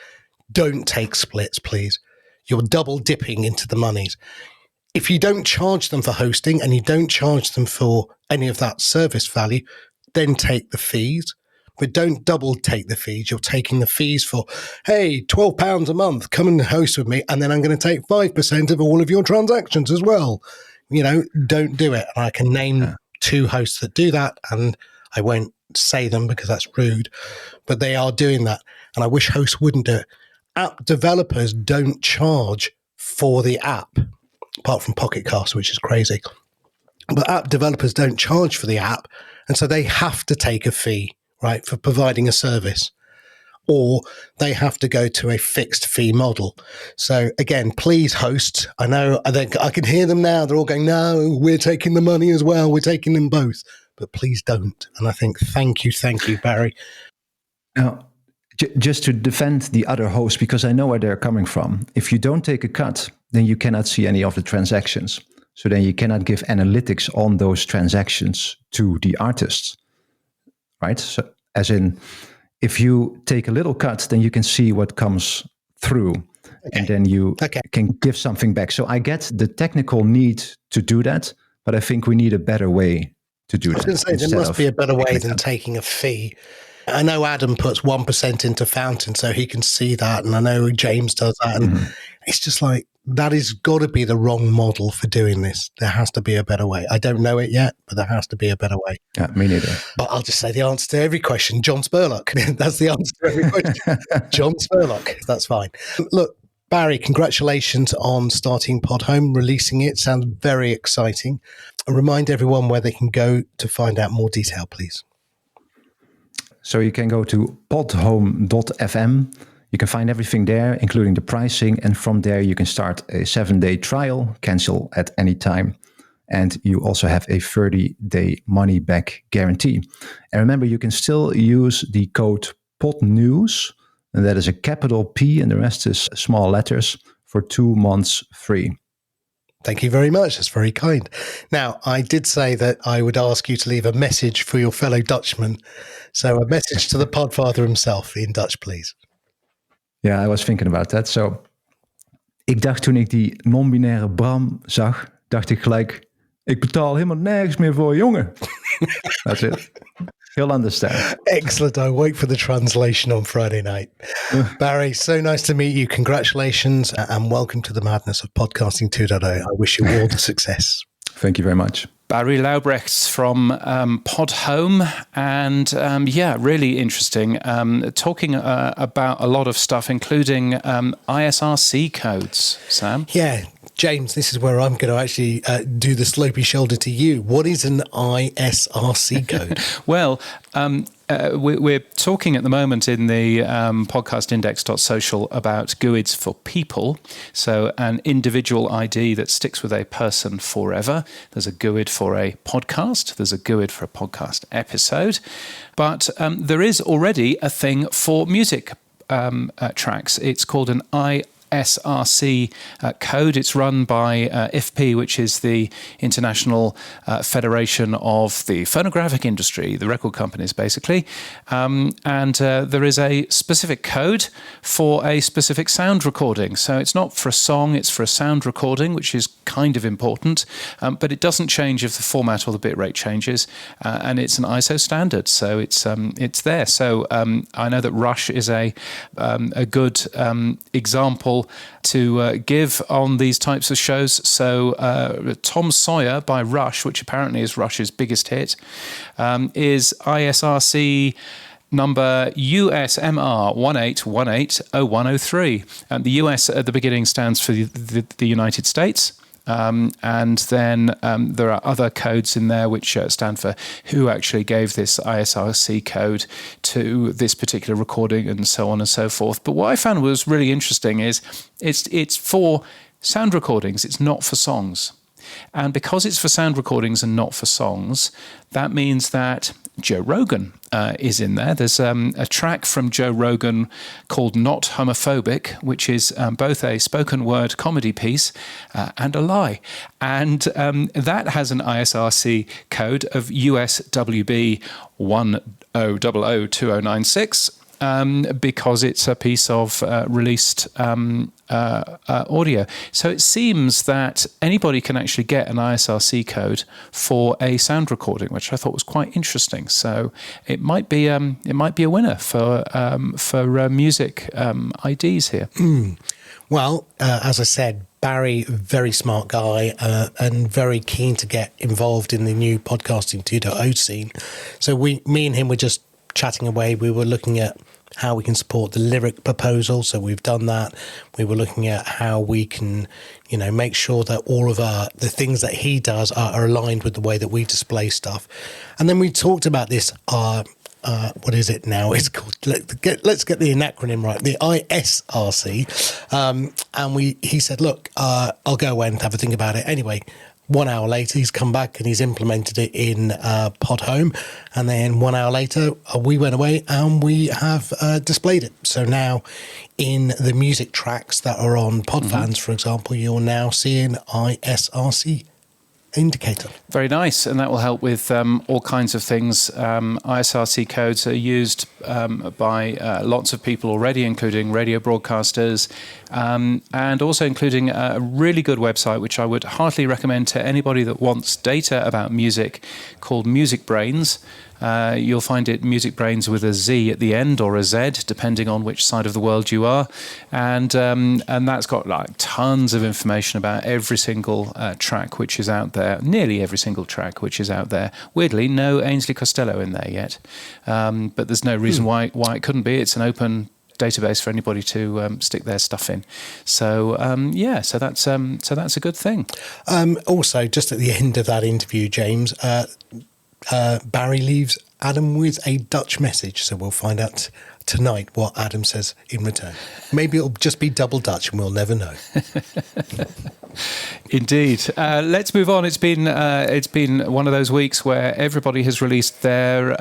don't take splits, please. You're double dipping into the monies. If you don't charge them for hosting and you don't charge them for any of that service value, then take the fees. But don't double take the fees. You're taking the fees for, hey, £12 a month, come and host with me, and then I'm going to take 5% of all of your transactions as well. You know, don't do it. And I can name 2 hosts that do that, and I won't say them because that's rude, but they are doing that. And I wish hosts wouldn't do it. App developers don't charge for the app, apart from Pocket Cast, which is crazy. But app developers don't charge for the app, and so they have to take a fee, right, for providing a service, or they have to go to a fixed fee model. So again, please, hosts, I know, I can hear them now. They're all going, no, we're taking the money as well. We're taking them both. But please don't. And I think, thank you, Barry. Now, just to defend the other hosts, because I know where they're coming from. If you don't take a cut, then you cannot see any of the transactions. So then you cannot give analytics on those transactions to the artists, right? So as in, if you take a little cut, then you can see what comes through, and then you can give something back. So I get the technical need to do that, but I think we need a better way to do that. I was going to say, there must be a better way than taking a fee. I know Adam puts 1% into Fountain so he can see that, and I know James does that, and it's just like, that has got to be the wrong model for doing this. There has to be a better way. I don't know it yet, but there has to be a better way. Yeah, me neither. But I'll just say the answer to every question, John Spurlock. That's the answer to every question. John Spurlock. That's fine. Look, Barry, congratulations on starting Podhome, releasing it. Sounds very exciting. And remind everyone where they can go to find out more detail, please. So you can go to podhome.fm. You can find everything there, including the pricing. And from there, you can start a 7-day trial, cancel at any time. And you also have a 30-day money-back guarantee. And remember, you can still use the code PODNEWS, and that is a capital P, and the rest is small letters, for 2 months free. Thank you very much. That's very kind. Now, I did say that I would ask you to leave a message for your fellow Dutchman. So a message to the Podfather himself in Dutch, please. Ja, I was thinking about that. So, ik dacht toen ik die non-binaire Bram zag, dacht ik gelijk, ik betaal helemaal nergens meer voor, jongen. That's it. He'll understand. Excellent. I wait for the translation on Friday night. Barry, so nice to meet you. Congratulations and welcome to the madness of Podcasting 2.0. I wish you all the success. Thank you very much. Barry Luijbregts from Podhome, and really interesting. Talking about a lot of stuff, including ISRC codes. Sam? Yeah, James, this is where I'm going to actually do the slopey shoulder to you. What is an ISRC code? Well, we're talking at the moment in the podcastindex.social about GUIDs for people. So an individual ID that sticks with a person forever. There's a GUID for a podcast. There's a GUID for a podcast episode. But there is already a thing for music tracks. It's called an ISRC code. It's run by IFPI, which is the International Federation of the Phonographic Industry, the record companies, basically. And there is a specific code for a specific sound recording. So it's not for a song, it's for a sound recording, which is kind of important. But it doesn't change if the format or the bitrate changes. And it's an ISO standard, so it's there. So I know that Rush is a good example to give on these types of shows. So Tom Sawyer by Rush, which apparently is Rush's biggest hit, is ISRC number USMR 18180103. The US at the beginning stands for the United States. And then there are other codes in there which stand for who actually gave this ISRC code to this particular recording and so on and so forth. But what I found was really interesting is it's for sound recordings, it's not for songs. And because it's for sound recordings and not for songs, that means that Joe Rogan is in there. There's a track from Joe Rogan called Not Homophobic, which is both a spoken word comedy piece and a lie. And that has an ISRC code of USWB 10002096. Because it's a piece of released audio. So it seems that anybody can actually get an ISRC code for a sound recording, which I thought was quite interesting. So it might be a winner for music IDs here. Well, as I said, Barry, very smart guy and very keen to get involved in the new podcasting 2.0 scene. So me and him were just chatting away. We were looking at how we can support the lyric proposal. So we've done that. We were looking at how we can, make sure that all of the things that he does are aligned with the way that we display stuff. And then we talked about this, what is it now? It's called, let's get the acronym right, the ISRC. And he said, look, I'll go away and have a think about it. Anyway, 1 hour later, he's come back and he's implemented it in Podhome. And then 1 hour later, we went away and we have displayed it. So now in the music tracks that are on Podfans, for example, you're now seeing ISRC indicator. Very nice, and that will help with all kinds of things. ISRC codes are used by lots of people already, including radio broadcasters, and also including a really good website, which I would heartily recommend to anybody that wants data about music, called Music Brains. You'll find it Music Brains with a Z at the end or a Z, depending on which side of the world you are. And that's got like tons of information about every single track which is out there, nearly every single track which is out there. Weirdly, no Ainsley Costello in there yet, but there's no reason why it couldn't be. It's an open database for anybody to stick their stuff in. So so that's a good thing. Also, just at the end of that interview, James, Barry leaves Adam with a Dutch message, so we'll find out tonight what Adam says in return. Maybe it'll just be double Dutch and we'll never know. Indeed. Let's move on. It's been one of those weeks where everybody has released their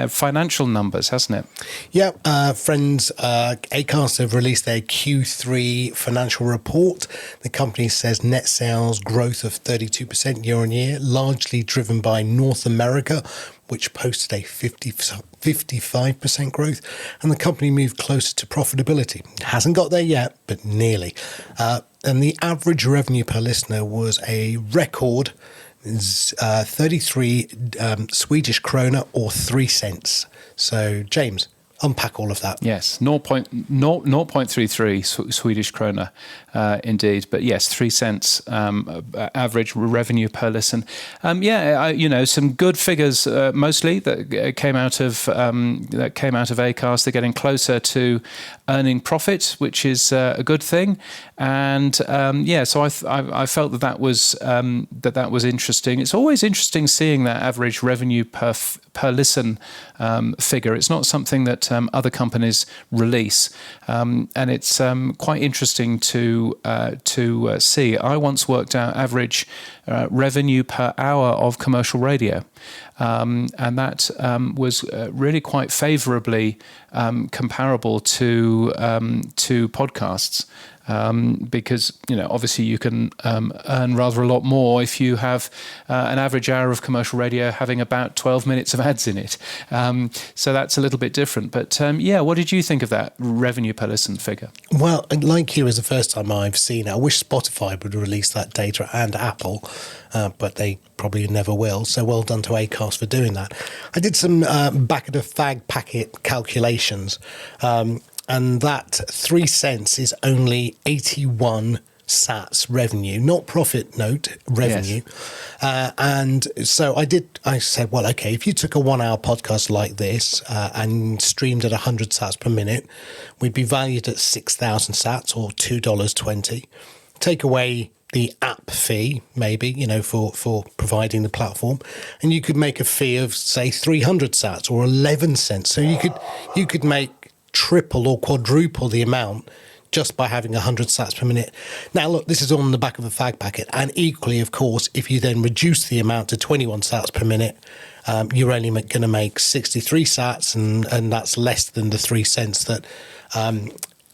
financial numbers, hasn't it? Yeah, friends, Acast have released their Q3 financial report. The company says net sales growth of 32% year on year, largely driven by North America, which posted a 55% growth, and the company moved closer to profitability. It hasn't got there yet, but nearly. And the average revenue per listener was a record 33 Swedish krona or 3 cents. So, James, unpack all of that. Yes, 0.33 Swedish krona, indeed. But yes, 3 cents average revenue per listen. Some good figures mostly that came out of Acast. They're getting closer to earning profit, which is a good thing. And so I felt that was interesting. It's always interesting seeing that average revenue per listen figure. It's not something that other companies release, and it's quite interesting to see. I once worked out average revenue per hour of commercial radio, and that was really quite favourably comparable to podcasts. Because obviously you can earn rather a lot more if you have an average hour of commercial radio having about 12 minutes of ads in it. So that's a little bit different. But what did you think of that revenue per listen figure? Well, like you, is the first time I've seen it. I wish Spotify would release that data and Apple, but they probably never will. So well done to Acast for doing that. I did some back of the fag packet calculations. And that 3 cents is only 81 sats revenue, not profit note revenue. Yes. And so I said, well, okay, if you took a 1 hour podcast like this and streamed at 100 sats per minute, we'd be valued at 6,000 sats or $2.20. Take away the app fee, maybe, for providing the platform, and you could make a fee of, say, 300 sats or 11 cents. So you could make triple or quadruple the amount just by having 100 sats per minute. Now, look, this is on the back of a fag packet. And equally, of course, if you then reduce the amount to 21 sats per minute, you're only going to make 63 sats, and that's less than the 3 cents that,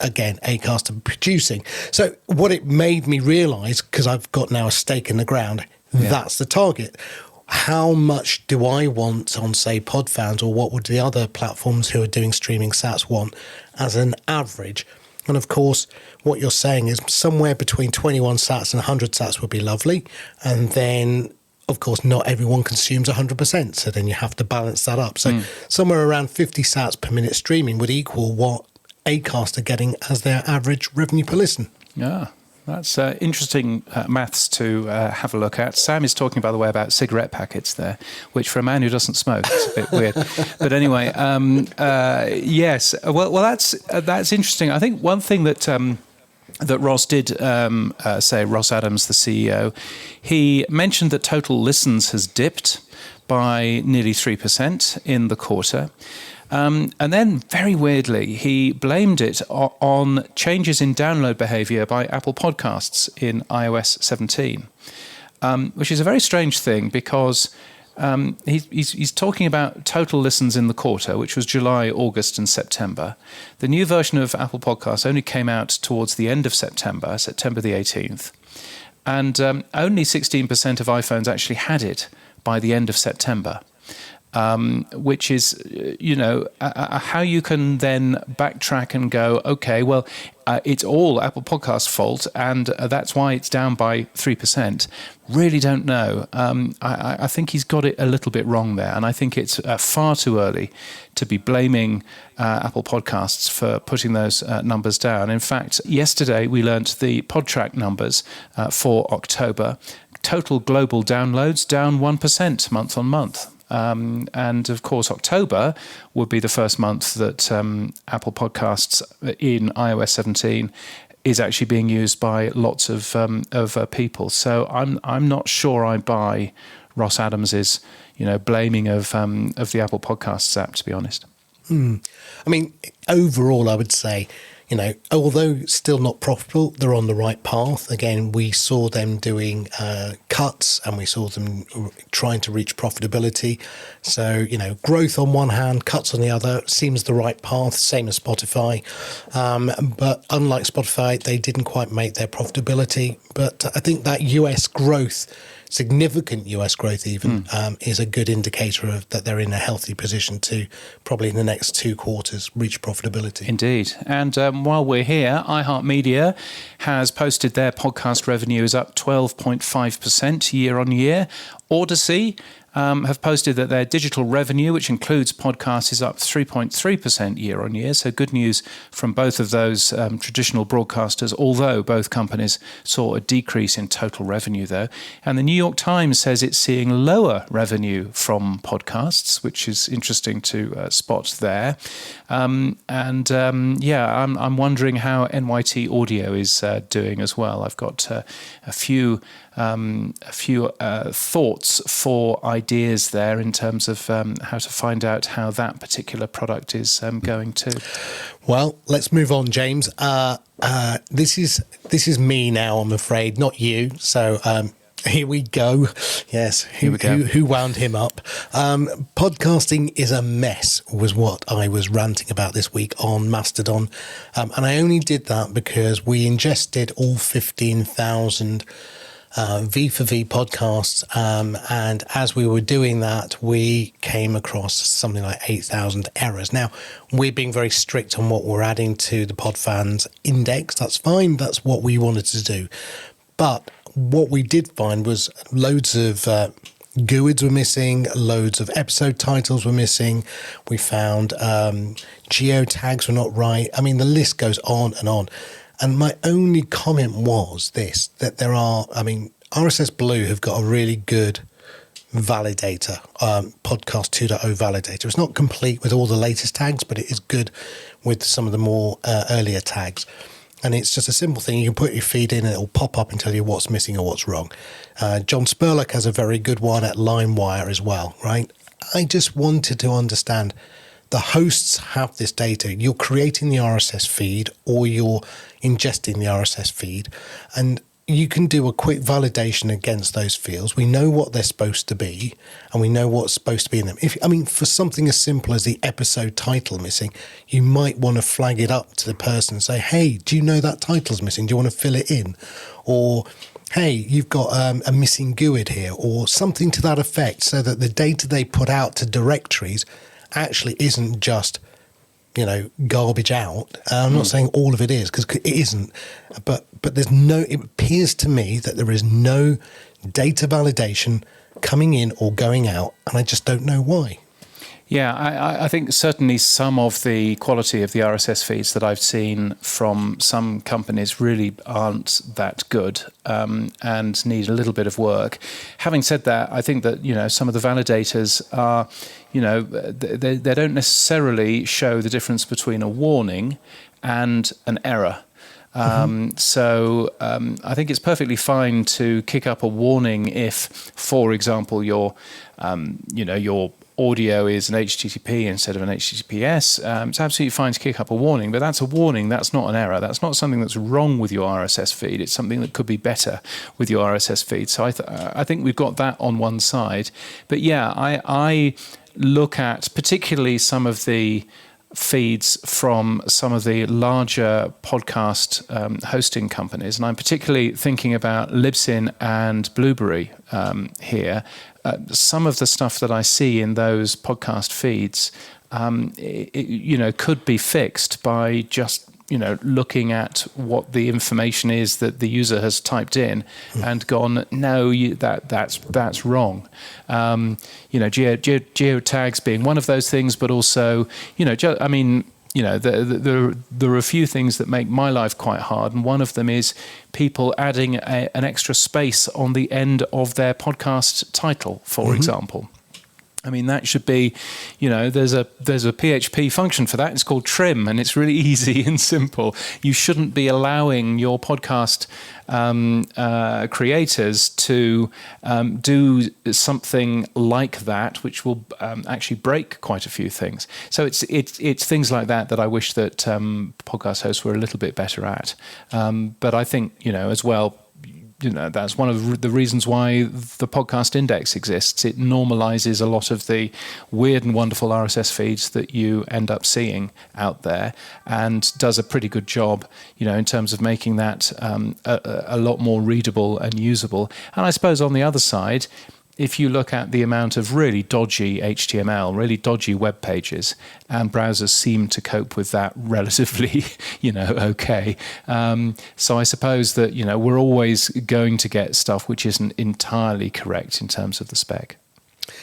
again, Acast are producing. So what it made me realise, because I've got now a stake in the ground, that's the target. How much do I want on, say, Podfans, or what would the other platforms who are doing streaming sats want as an average? And of course, what you're saying is somewhere between 21 sats and 100 sats would be lovely. And then, of course, not everyone consumes 100%. So then you have to balance that up. So somewhere around 50 sats per minute streaming would equal what Acast are getting as their average revenue per listen. Yeah. That's interesting maths to have a look at. Sam is talking, by the way, about cigarette packets there, which for a man who doesn't smoke is a bit weird. But anyway, yes. Well, that's interesting. I think one thing that that Ross did say, Ross Adams, the CEO, he mentioned that total listens has dipped by nearly 3% in the quarter. And then, very weirdly, he blamed it on changes in download behaviour by Apple Podcasts in iOS 17, which is a very strange thing because he's talking about total listens in the quarter, which was July, August and September. The new version of Apple Podcasts only came out towards the end of September the 18th, and only 16% of iPhones actually had it by the end of September. Which is, how you can then backtrack and go, okay, well, it's all Apple Podcasts' fault, and that's why it's down by 3%. Really don't know. I think he's got it a little bit wrong there, and I think it's far too early to be blaming Apple Podcasts for putting those numbers down. In fact, yesterday we learnt the PodTrack numbers for October. Total global downloads down 1% month on month. And of course, October would be the first month that Apple Podcasts in iOS 17 is actually being used by lots of people. So I'm not sure I buy Ross Adams's blaming of the Apple Podcasts app, to be honest. I mean, overall, I would say, although still not profitable, they're on the right path. Again, we saw them doing cuts, and we saw them trying to reach profitability. So, growth on one hand, cuts on the other, seems the right path, same as Spotify. But unlike Spotify, they didn't quite make their profitability. But I think that US growth, significant US growth even, is a good indicator of that they're in a healthy position to probably in the next 2 quarters reach profitability. Indeed. And while we're here, iHeartMedia has posted their podcast revenue is up 12.5% year on year. Odyssey have posted that their digital revenue, which includes podcasts, is up 3.3% year on year. So good news from both of those traditional broadcasters, although both companies saw a decrease in total revenue, though. And the New York Times says it's seeing lower revenue from podcasts, which is interesting to spot there. I'm wondering how NYT Audio is doing as well. I've got a few thoughts for ideas there in terms of how to find out how that particular product is going too. Well, let's move on, James. This is me now, I'm afraid, not you. So here we go. Yes, who wound him up? Podcasting is a mess was what I was ranting about this week on Mastodon. And I only did that because we ingested all 15,000 V4V podcasts, and as we were doing that, we came across something like 8,000 errors. Now, we're being very strict on what we're adding to the Podfans index. That's fine. That's what we wanted to do. But what we did find was loads of GUIDs were missing, loads of episode titles were missing. We found geotags were not right. I mean, the list goes on and on. And my only comment was this, that there are, RSS Blue have got a really good validator, Podcast 2.0 validator. It's not complete with all the latest tags, but it is good with some of the more earlier tags. And it's just a simple thing. You can put your feed in and it'll pop up and tell you what's missing or what's wrong. John Spurlock has a very good one at LimeWire as well, right? I just wanted to understand the hosts have this data. You're creating the RSS feed or you're ingesting the RSS feed, and you can do a quick validation against those fields. We know what they're supposed to be, and we know what's supposed to be in them. For something as simple as the episode title missing, you might want to flag it up to the person and say, hey, do you know that title's missing? Do you want to fill it in? Or, hey, you've got a missing GUID here, or something to that effect, so that the data they put out to directories actually isn't just garbage out. I'm not saying all of it is, because it isn't, but it appears to me that there is no data validation coming in or going out, and I just don't know why. Yeah, I think certainly some of the quality of the RSS feeds that I've seen from some companies really aren't that good, and need a little bit of work. Having said that, I think that some of the validators are, they don't necessarily show the difference between a warning and an error. So I think it's perfectly fine to kick up a warning if, for example, your audio is an HTTP instead of an HTTPS. It's absolutely fine to kick up a warning, but that's a warning. That's not an error. That's not something that's wrong with your RSS feed. It's something that could be better with your RSS feed. So I think we've got that on one side. But yeah, I look at particularly some of the feeds from some of the larger podcast hosting companies, and I'm particularly thinking about Libsyn and Blueberry here. Some of the stuff that I see in those podcast feeds, could be fixed by just looking at what the information is that the user has typed in and gone, no, that's wrong. Geotags being one of those things, but also, there are a few things that make my life quite hard, and one of them is people adding an extra space on the end of their podcast title, for example. That should be, there's a PHP function for that. It's called trim, and it's really easy and simple. You shouldn't be allowing your podcast creators to do something like that, which will actually break quite a few things. So it's things like that I wish that podcast hosts were a little bit better at. But I think, as well, that's one of the reasons why the podcast index exists. It normalizes a lot of the weird and wonderful RSS feeds that you end up seeing out there, and does a pretty good job, in terms of making that a lot more readable and usable. And I suppose on the other side, if you look at the amount of really dodgy HTML, really dodgy web pages, and browsers seem to cope with that relatively, okay. So I suppose that, we're always going to get stuff which isn't entirely correct in terms of the spec.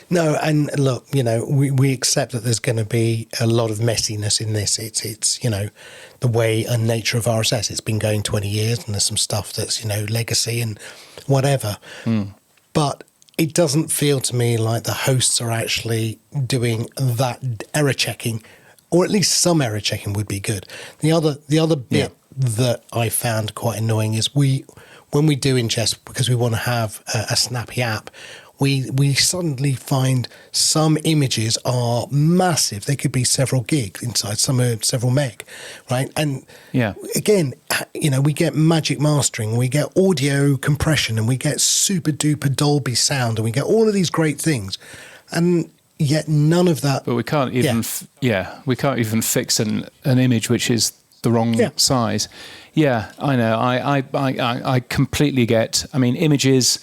No, and look, we accept that there's going to be a lot of messiness in this. It's the way and nature of RSS. It's been going 20 years, and there's some stuff that's, legacy and whatever. But it doesn't feel to me like the hosts are actually doing that error checking, or at least some error checking would be good. The other bit that I found quite annoying is when we do ingest, because we want to have a snappy app, we suddenly find some images are massive. They could be several gig inside, some are several meg, right? And again, we get magic mastering, we get audio compression, and we get super duper Dolby sound, and we get all of these great things, and yet none of that. But we can't even, we can't even fix an image which is the wrong size. Yeah, I know. I completely get. Images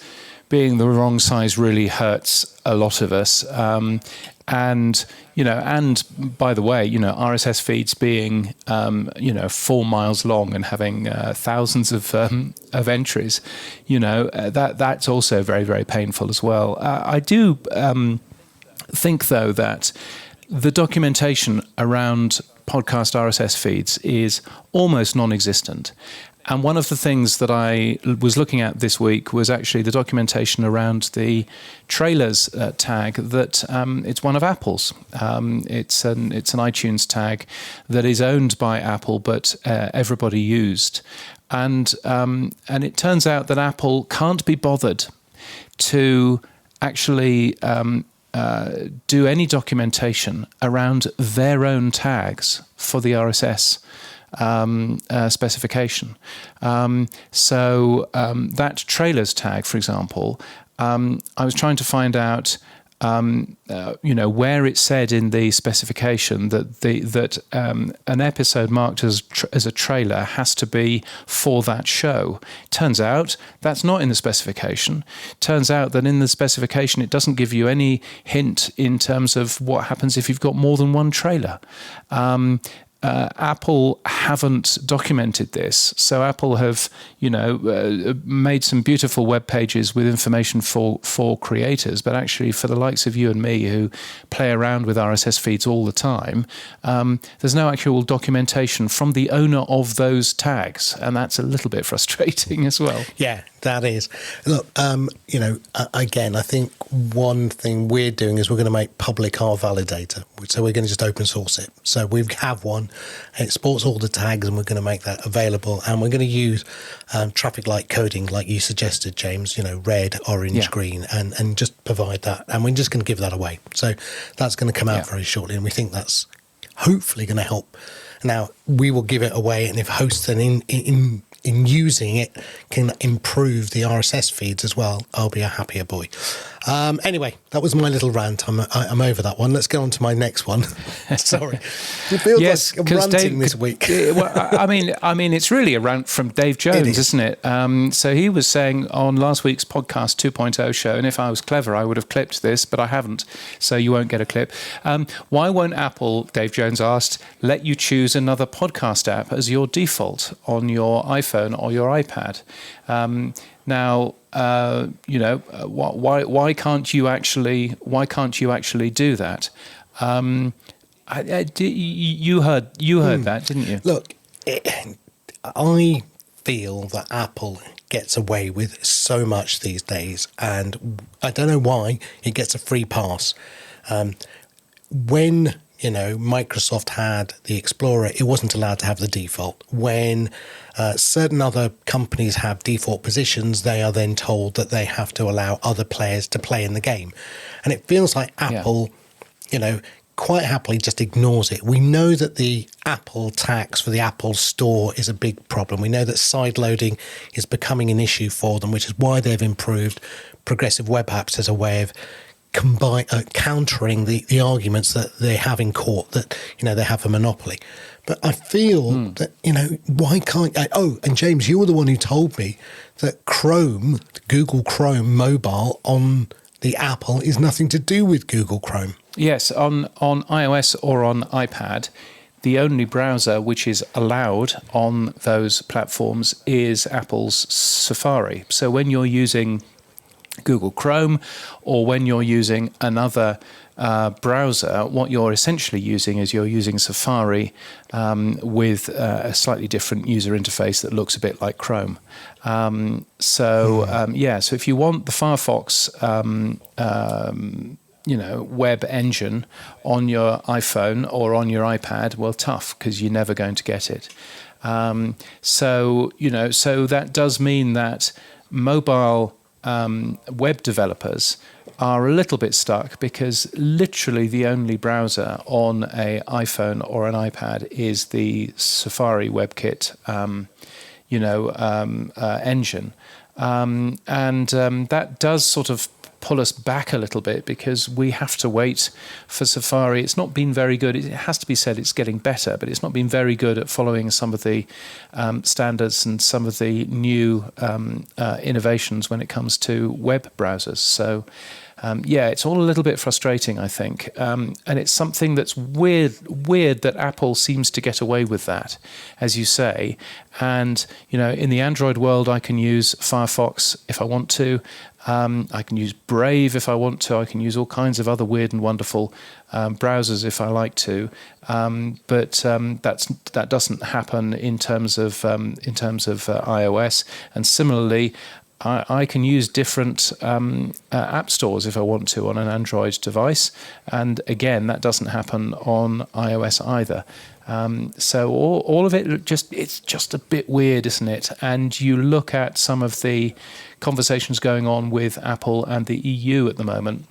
being the wrong size really hurts a lot of us. And by the way, RSS feeds being, 4 miles long and having thousands of entries, that's also very, very painful as well. I do think, though, that the documentation around podcast RSS feeds is almost non-existent. And one of the things that I was looking at this week was actually the documentation around the trailers tag. That it's one of Apple's. It's an iTunes tag that is owned by Apple, but everybody used. And it turns out that Apple can't be bothered to actually do any documentation around their own tags for the RSS specification. So that trailers tag, for example, I was trying to find out, where it said in the specification that an episode marked as a trailer has to be for that show. Turns out that's not in the specification. Turns out that in the specification it doesn't give you any hint in terms of what happens if you've got more than one trailer. Apple haven't documented this, so Apple have, made some beautiful web pages with information for creators, but actually for the likes of you and me who play around with RSS feeds all the time, there's no actual documentation from the owner of those tags, and that's a little bit frustrating as well. Yeah, that is. Look, again, I think one thing we're doing is we're going to make public our validator. So we're going to just open source it. So we have one. It sports all the tags, and we're going to make that available. And we're going to use traffic light coding, like you suggested, James. Red, orange, green, and just provide that. And we're just going to give that away. So that's going to come out very shortly, and we think that's hopefully going to help. Now we will give it away, and if hosts and in using it can improve the RSS feeds as well, I'll be a happier boy. Anyway, that was my little rant. I'm over that one. Let's go on to my next one. Sorry. It feels like I'm ranting this week. I mean, it's really a rant from Dave Jones, isn't it? So he was saying on last week's podcast 2.0 show, and if I was clever, I would have clipped this, but I haven't, so you won't get a clip. Why won't Apple, Dave Jones asked, let you choose another podcast app as your default on your iPhone or your iPad? Now, why can't you actually do that? You heard that, didn't you? Look, I feel that Apple gets away with so much these days, and I don't know why it gets a free pass. When Microsoft had the Explorer, it wasn't allowed to have the default. When certain other companies have default positions, they are then told that they have to allow other players to play in the game. And it feels like Apple, quite happily just ignores it. We know that the Apple tax for the Apple Store is a big problem. We know that sideloading is becoming an issue for them, which is why they've improved progressive web apps as a way of countering the arguments that they have in court that they have a monopoly. But I feel that why can't and James, you were the one who told me that Chrome, Google Chrome mobile on the Apple is nothing to do with Google Chrome. Yes, on iOS or on iPad, the only browser which is allowed on those platforms is Apple's Safari. So when you're using Google Chrome or when you're using another browser, what you're essentially using is you're using Safari with a slightly different user interface that looks a bit like Chrome. So if you want the Firefox web engine on your iPhone or on your iPad, well, tough, because you're never going to get it. So that does mean that mobile web developers are a little bit stuck, because literally the only browser on an iPhone or an iPad is the Safari WebKit, engine, and that does sort of pull us back a little bit, because we have to wait for Safari. It's not been very good. It has to be said it's getting better, but it's not been very good at following some of the standards and some of the new innovations when it comes to web browsers. So it's all a little bit frustrating, I think. And it's something that's weird that Apple seems to get away with that, as you say. And, in the Android world, I can use Firefox if I want to. I can use Brave if I want to. I can use all kinds of other weird and wonderful browsers if I like to. But that doesn't happen in terms of iOS. And similarly, I can use different app stores if I want to on an Android device. And again, that doesn't happen on iOS either. So all of it, it's just a bit weird, isn't it? And you look at some of the conversations going on with Apple and the EU at the moment,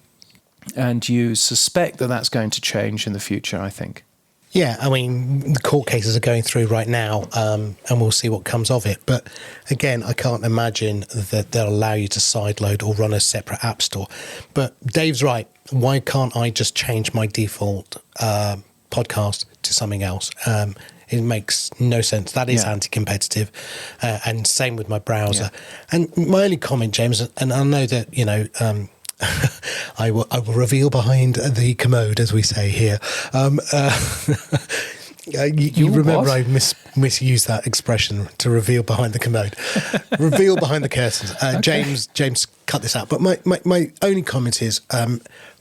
and you suspect that that's going to change in the future, I think. Yeah, I mean, the court cases are going through right now, and we'll see what comes of it. But again, I can't imagine that they'll allow you to sideload or run a separate app store. But Dave's right. Why can't I just change my default podcast to something else? It makes no sense. That is anti-competitive, and same with my browser. Yeah. And my only comment, James, and I know that, I will reveal behind the commode, as we say here. You remember I misused that expression, to reveal behind the commode. Reveal behind the curtains. Okay. James cut this out. But my only comment is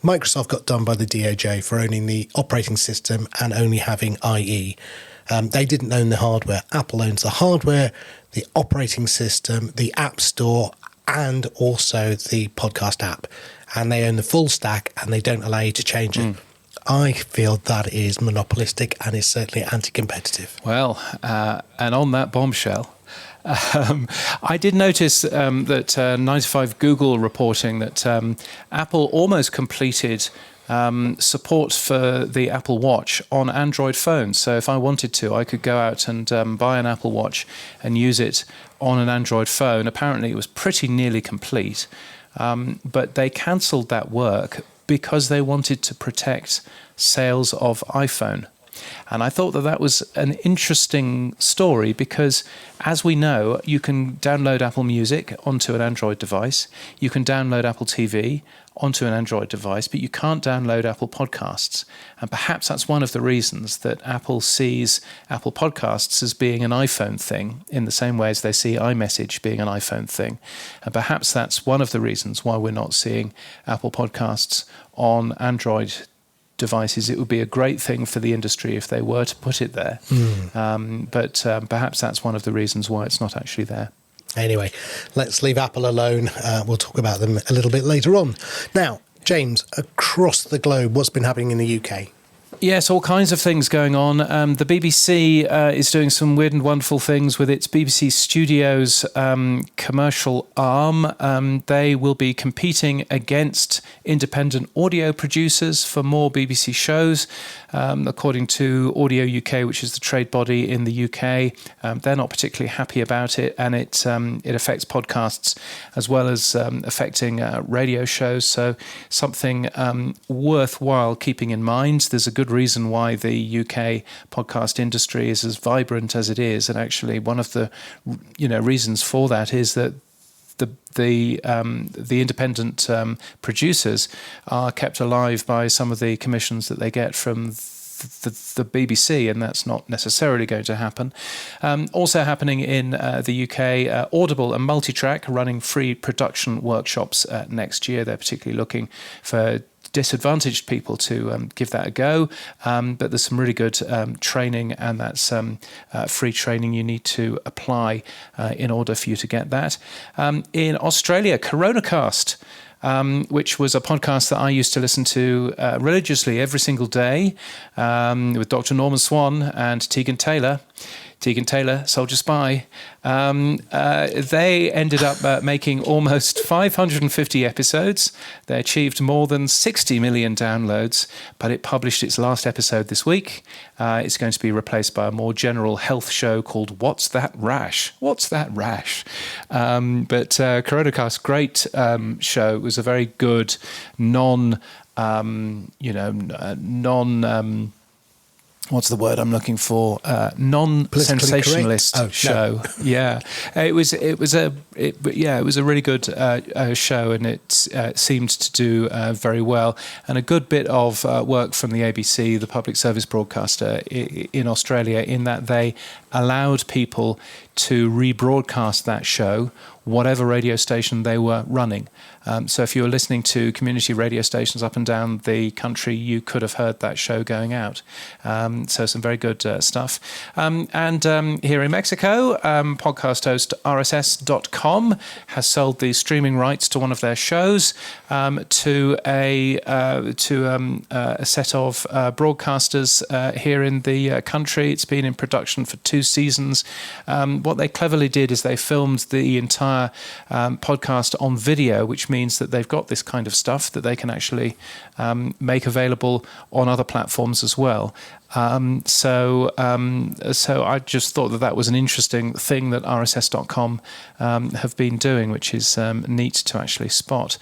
Microsoft got done by the DOJ for owning the operating system and only having IE. They didn't own the hardware. Apple owns the hardware, the operating system, the App Store, and also the podcast app. And they own the full stack, and they don't allow you to change it. I feel that is monopolistic and is certainly anti-competitive. Well, and on that bombshell, I did notice that 95 Google reporting that Apple almost completed support for the Apple Watch on Android phones. So if I wanted to, I could go out and buy an Apple Watch and use it on an Android phone. Apparently it was pretty nearly complete, but they cancelled that work because they wanted to protect sales of iPhone. And I thought that was an interesting story because, as we know, you can download Apple Music onto an Android device. You can download Apple TV onto an Android device, but you can't download Apple Podcasts. And perhaps that's one of the reasons that Apple sees Apple Podcasts as being an iPhone thing, in the same way as they see iMessage being an iPhone thing. And perhaps that's one of the reasons why we're not seeing Apple Podcasts on Android devices. It would be a great thing for the industry if they were to put it there. But perhaps that's one of the reasons why it's not actually there. Anyway, let's leave Apple alone. We'll talk about them a little bit later on. Now, James, across the globe, what's been happening in the UK? Yes, all kinds of things going on. The BBC is doing some weird and wonderful things with its BBC Studios commercial arm. They will be competing against independent audio producers for more BBC shows. According to Audio UK, which is the trade body in the UK, they're not particularly happy about it, and it affects podcasts as well as affecting radio shows. So something worthwhile keeping in mind. There's a good reason why the UK podcast industry is as vibrant as it is, and actually one of the reasons for that is that the independent producers are kept alive by some of the commissions that they get from the BBC, and that's not necessarily going to happen. Also happening in the UK, Audible and Multitrack running free production workshops next year. They're particularly looking for disadvantaged people to give that a go, but there's some really good training, and that's free training you need to apply in order for you to get that. In Australia, CoronaCast, which was a podcast that I used to listen to religiously every single day with Dr. Norman Swan and Tegan Taylor, Soldier Spy. They ended up making almost 550 episodes. They achieved more than 60 million downloads, but it published its last episode this week. It's going to be replaced by a more general health show called What's That Rash? What's That Rash? But CoronaCast, great show. It was a very good what's the word I'm looking for? Non-sensationalist show. No. Yeah, it was a really good show, and it seemed to do very well, and a good bit of work from the ABC, the public service broadcaster in Australia, in that they allowed people to rebroadcast that show, whatever radio station they were running. So if you were listening to community radio stations up and down the country, you could have heard that show going out. So some very good stuff. And here in Mexico, podcast host RSS.com has sold the streaming rights to one of their shows to a set of broadcasters here in the country. It's been in production for 2 seasons. What they cleverly did is they filmed the entire podcast on video, which means that they've got this kind of stuff that they can actually make available on other platforms as well. So I just thought that was an interesting thing that RSS.com have been doing, which is neat to actually spot.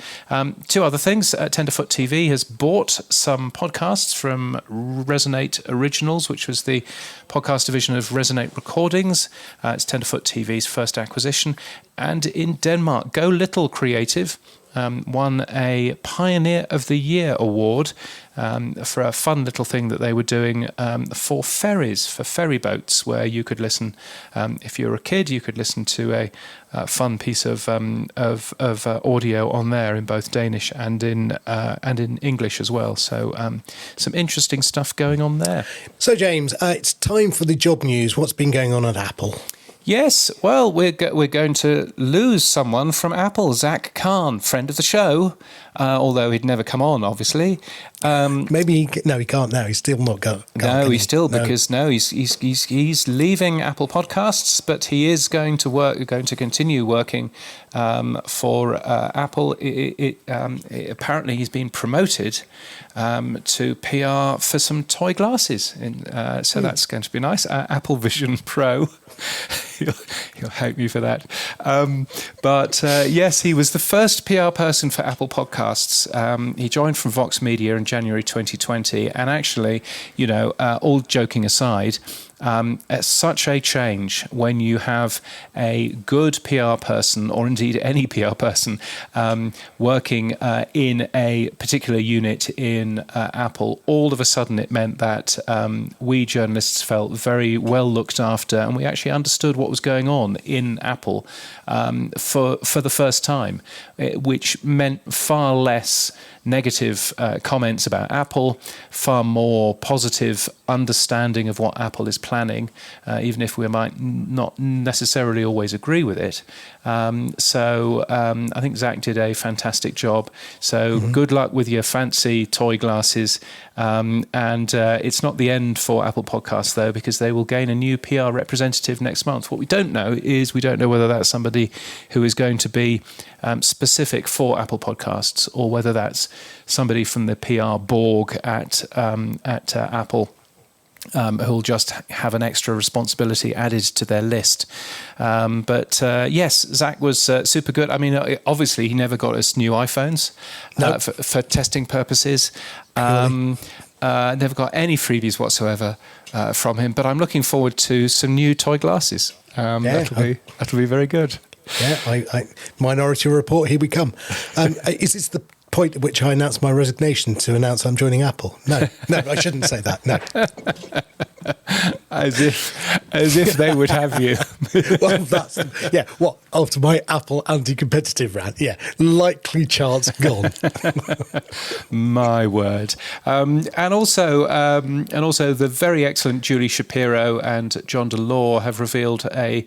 2 other things. Tenderfoot TV has bought some podcasts from Resonate Originals, which was the podcast division of Resonate Recordings. It's Tenderfoot TV's first acquisition. And in Denmark, Go Little Creative won a Pioneer of the Year award for a fun little thing that they were doing for ferries, for ferry boats, where you could listen, if you were a kid, you could listen to a fun piece of audio on there in both Danish and in English as well. So some interesting stuff going on there. So James, it's time for the job news. What's been going on at Apple? Yes, well, we're going to lose someone from Apple, Zach Khan, friend of the show, although he'd never come on, obviously. Maybe he can't now. He's still not going. He's leaving Apple Podcasts, but he is going to continue working for Apple. Apparently, he's been promoted to PR for some toy glasses, so that's going to be nice. Apple Vision Pro. He'll hate me for that. But yes, he was the first PR person for Apple Podcasts. He joined from Vox Media in January 2020. And actually, all joking aside, it's such a change when you have a good PR person, or indeed any PR person, working in a particular unit in Apple. All of a sudden, it meant that we journalists felt very well looked after, and we actually understood what was going on in Apple for the first time, which meant far less negative comments about Apple, far more positive understanding of what Apple is planning, even if we might not necessarily always agree with it. So I think Zach did a fantastic job. So good luck with your fancy toy glasses. And it's not the end for Apple Podcasts, though, because they will gain a new PR representative next month. What we don't know is whether that's somebody who is going to be specific for Apple Podcasts, or whether that's somebody from the PR Borg at Apple, who'll just have an extra responsibility added to their list. But yes, Zach was super good. I mean, obviously, he never got us new iPhones for testing purposes. Never got any freebies whatsoever from him. But I'm looking forward to some new toy glasses. That'll be very good. Yeah, I Minority Report, here we come. Is this the point at which I announce my resignation to announce I'm joining Apple? No, I shouldn't say that, no. As if they would have you. Well, after my Apple anti-competitive rant, likely chance gone. My word. And also the very excellent Julie Shapiro and John DeLore have revealed a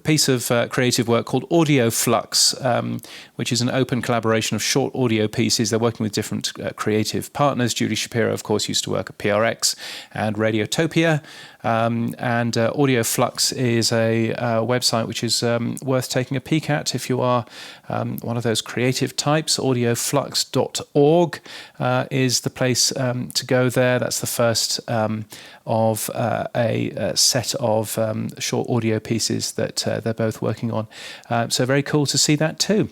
piece of creative work called Audio Flux, which is an open collaboration of short audio pieces. They're working with different creative partners. Julie Shapiro, of course, used to work at PRX and Radiotopia. And Audio Flux is a website which is worth taking a peek at if you are one of those creative types. Audioflux.org is the place to go there. That's the first of a set of short audio pieces that they're both working on. So very cool to see that too.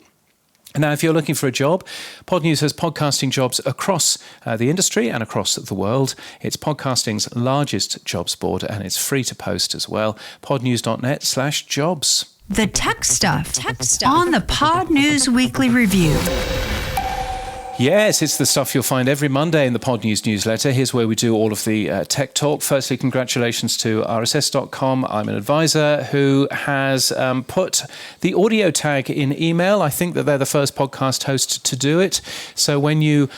Now, if you're looking for a job, Pod News has podcasting jobs across the industry and across the world. It's podcasting's largest jobs board, and it's free to post as well. podnews.net/jobs. The tech stuff on the Pod News Weekly Review. Yes, it's the stuff you'll find every Monday in the Pod News newsletter. Here's where we do all of the tech talk. Firstly, congratulations to RSS.com. I'm an advisor who has put the audio tag in email. I think that they're the first podcast host to do it. So when you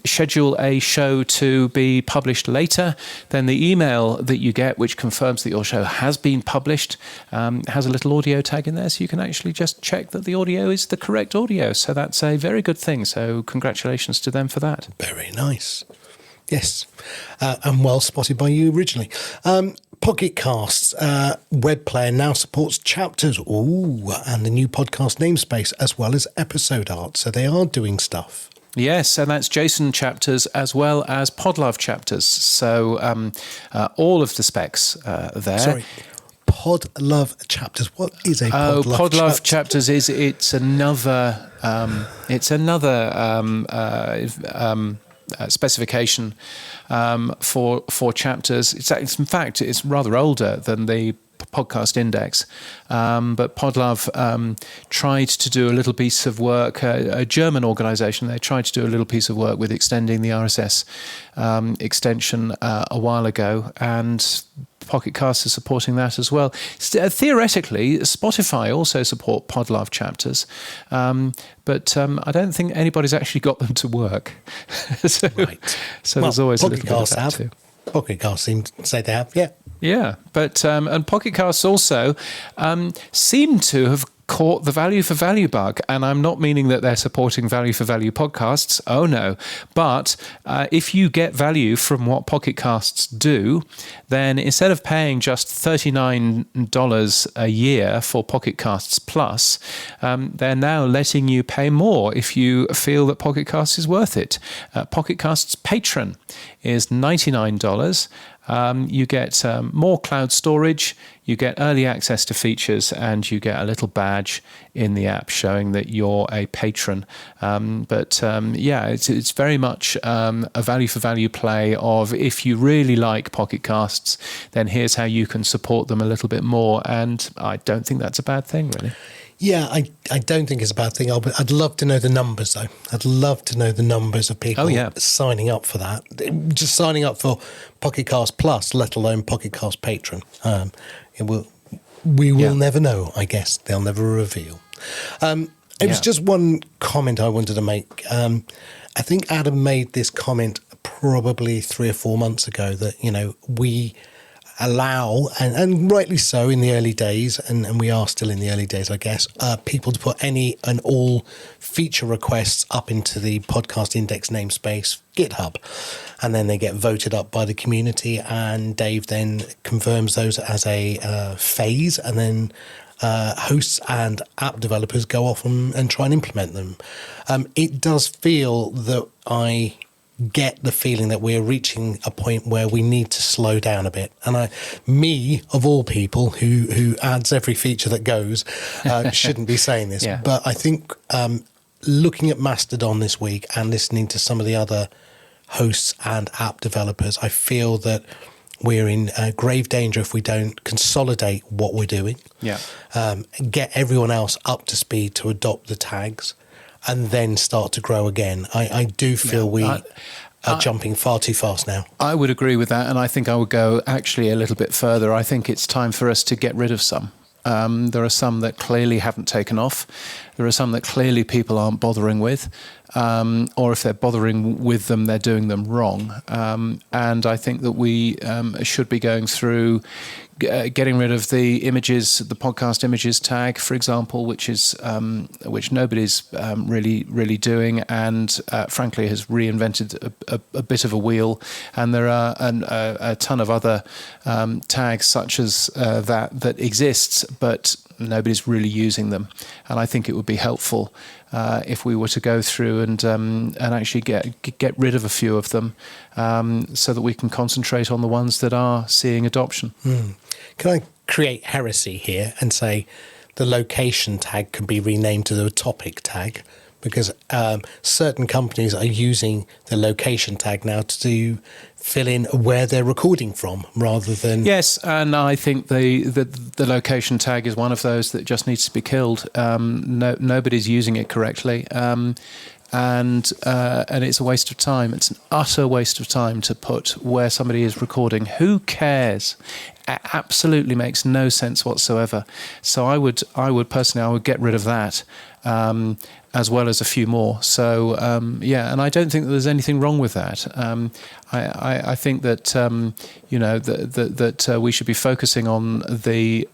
schedule a show to be published later, then the email that you get, which confirms that your show has been published, has a little audio tag in there. So you can actually just check that the audio is the correct audio. So that's a very good thing. So congratulations to them for that. Very nice. Yes. And well spotted by you originally. Pocket Casts web player now supports chapters. Ooh, and the new podcast namespace as well as episode art. So they are doing stuff. Yes, and that's JSON chapters as well as Podlove chapters. So all of the specs there. Sorry. Podlove chapters. What is a Podlove chapter? Podlove chapters it's another specification for chapters. It's in fact it's rather older than the podcast index, but Podlove tried to do a little piece of work, a German organization. They tried to do a little piece of work with extending the RSS extension a while ago, and Pocket Cast is supporting that as well. Theoretically, Spotify also support Podlove chapters, but I don't think anybody's actually got them to work. So there's always a little bit of that too. Pocket Cast seem to say they have, yeah. Yeah, but and Pocket Casts also seem to have caught the value for value bug, and I'm not meaning that they're supporting value for value podcasts. Oh no! But if you get value from what Pocket Casts do, then instead of paying just $39 a year for Pocket Casts Plus, they're now letting you pay more if you feel that Pocket Casts is worth it. Pocket Casts Patron is $99. You get more cloud storage, you get early access to features, and you get a little badge in the app showing that you're a patron. It's very much a value for value play of, if you really like Pocket Casts, then here's how you can support them a little bit more. And I don't think that's a bad thing, really. Yeah, I don't think it's a bad thing. I'd love to know the numbers, though. I'd love to know the numbers of people signing up for that. Just signing up for Pocket Cast Plus, let alone Pocket Cast Patron. We will never know, I guess. They'll never reveal. It was just one comment I wanted to make. I think Adam made this comment probably 3 or 4 months ago that, we allow, and rightly so in the early days, and we are still in the early days, I guess, people to put any and all feature requests up into the podcast index namespace, GitHub, and then they get voted up by the community, and Dave then confirms those as a phase, and then hosts and app developers go off and try and implement them. It does feel that I get the feeling that we're reaching a point where we need to slow down a bit. And me, of all people, who adds every feature that goes, shouldn't be saying this. Yeah. But I think looking at Mastodon this week and listening to some of the other hosts and app developers, I feel that we're in grave danger if we don't consolidate what we're doing, get everyone else up to speed to adopt the tags, and then start to grow again. I do feel we are jumping far too fast now. I would agree with that, and I think I would go actually a little bit further. I think it's time for us to get rid of some. There are some that clearly haven't taken off. There are some that clearly people aren't bothering with, or if they're bothering with them, they're doing them wrong. And I think that we should be going through getting rid of the images, the podcast images tag, for example, which nobody's really doing, and frankly has reinvented a bit of a wheel. And there are a ton of other tags such as that exists, but nobody's really using them. And I think it would be helpful if we were to go through and actually get rid of a few of them, so that we can concentrate on the ones that are seeing adoption. Can I create heresy here and say the location tag can be renamed to the topic tag, because certain companies are using the location tag now to fill in where they're recording from rather than... Yes, and I think the location tag is one of those that just needs to be killed. Nobody's using it correctly. And it's a waste of time. It's an utter waste of time to put where somebody is recording. Who cares? It absolutely makes no sense whatsoever. So I would personally get rid of that, as well as a few more. So and I don't think that there's anything wrong with that. I think that that we should be focusing on the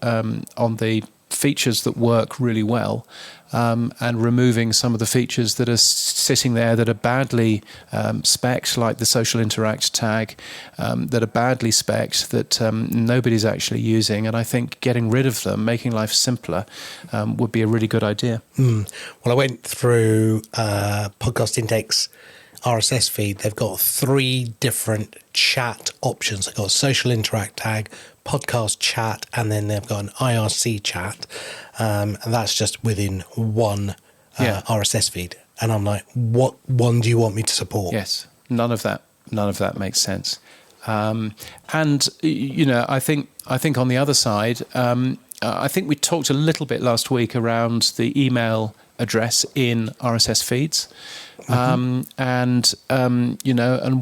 features that work really well. And removing some of the features that are sitting there that are badly spec'd, like the social interact tag, that are badly spec'd, that nobody's actually using. And I think getting rid of them, making life simpler, would be a really good idea. Well, I went through Podcast Index RSS feed. They've got 3 different chat options. They've got a social interact tag, podcast chat, and then they've got an IRC chat. And that's just within one RSS feed. And I'm like, what one do you want me to support? Yes, none of that makes sense. And I think on the other side, I think we talked a little bit last week around the email address in RSS feeds. And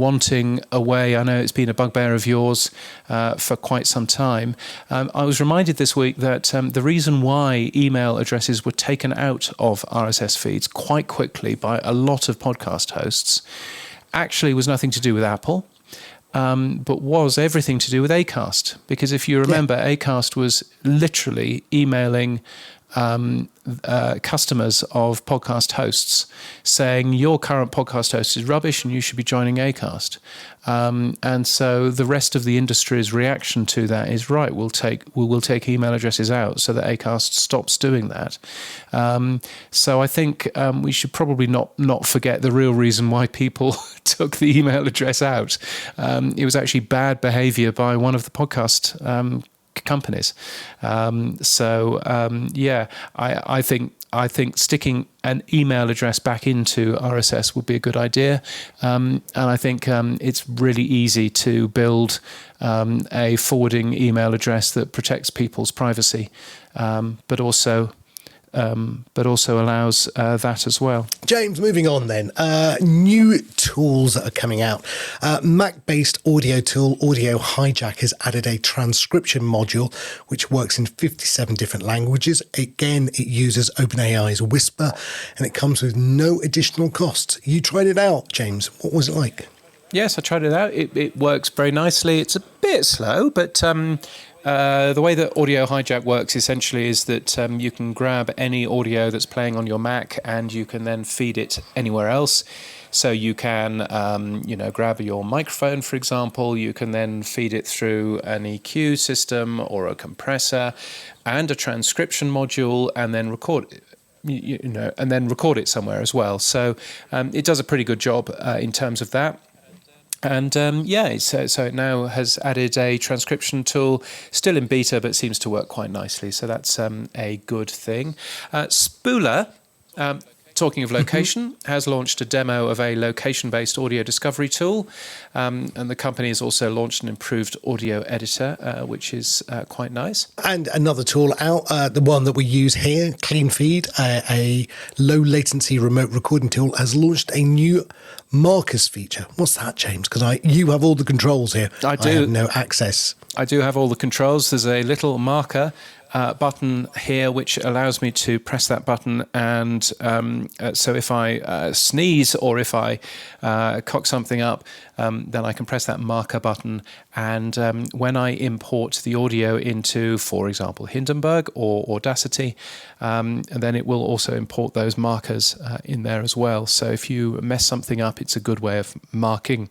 wanting a way. I know it's been a bugbear of yours for quite some time. I was reminded this week that the reason why email addresses were taken out of RSS feeds quite quickly by a lot of podcast hosts actually was nothing to do with Apple, but was everything to do with Acast. Because if you remember, Acast was literally emailing customers of podcast hosts saying your current podcast host is rubbish and you should be joining Acast. And so the rest of the industry's reaction to that is, right, we'll take email addresses out so that Acast stops doing that. So I think we should probably not forget the real reason why people took the email address out. It was actually bad behavior by one of the podcast companies. I think sticking an email address back into RSS would be a good idea. And I think it's really easy to build a forwarding email address that protects people's privacy, but also allows that as well. James, moving on then. New tools that are coming out. Mac-based audio tool Audio Hijack has added a transcription module which works in 57 different languages. Again, it uses OpenAI's Whisper and it comes with no additional costs. You tried it out, James. What was it like? Yes, I tried it out. It works very nicely. It's a bit slow, but the way that Audio Hijack works essentially is that you can grab any audio that's playing on your Mac and you can then feed it anywhere else. So you can, grab your microphone, for example. You can then feed it through an EQ system or a compressor and a transcription module, and then record it somewhere as well. So it does a pretty good job in terms of that. And so it now has added a transcription tool, still in beta, but seems to work quite nicely. So that's a good thing. Spooler, talking of location, has launched a demo of a location-based audio discovery tool. And the company has also launched an improved audio editor, which is quite nice. And another tool out, the one that we use here, CleanFeed, a low-latency remote recording tool, has launched a new markers feature. What's that, James? Because you have all the controls here. I do. I have no access. I do have all the controls. There's a little marker button here which allows me to press that button, and so if I sneeze or if I cock something up, then I can press that marker button, and when I import the audio into, for example, Hindenburg or Audacity, and then it will also import those markers in there as well. So if you mess something up, it's a good way of marking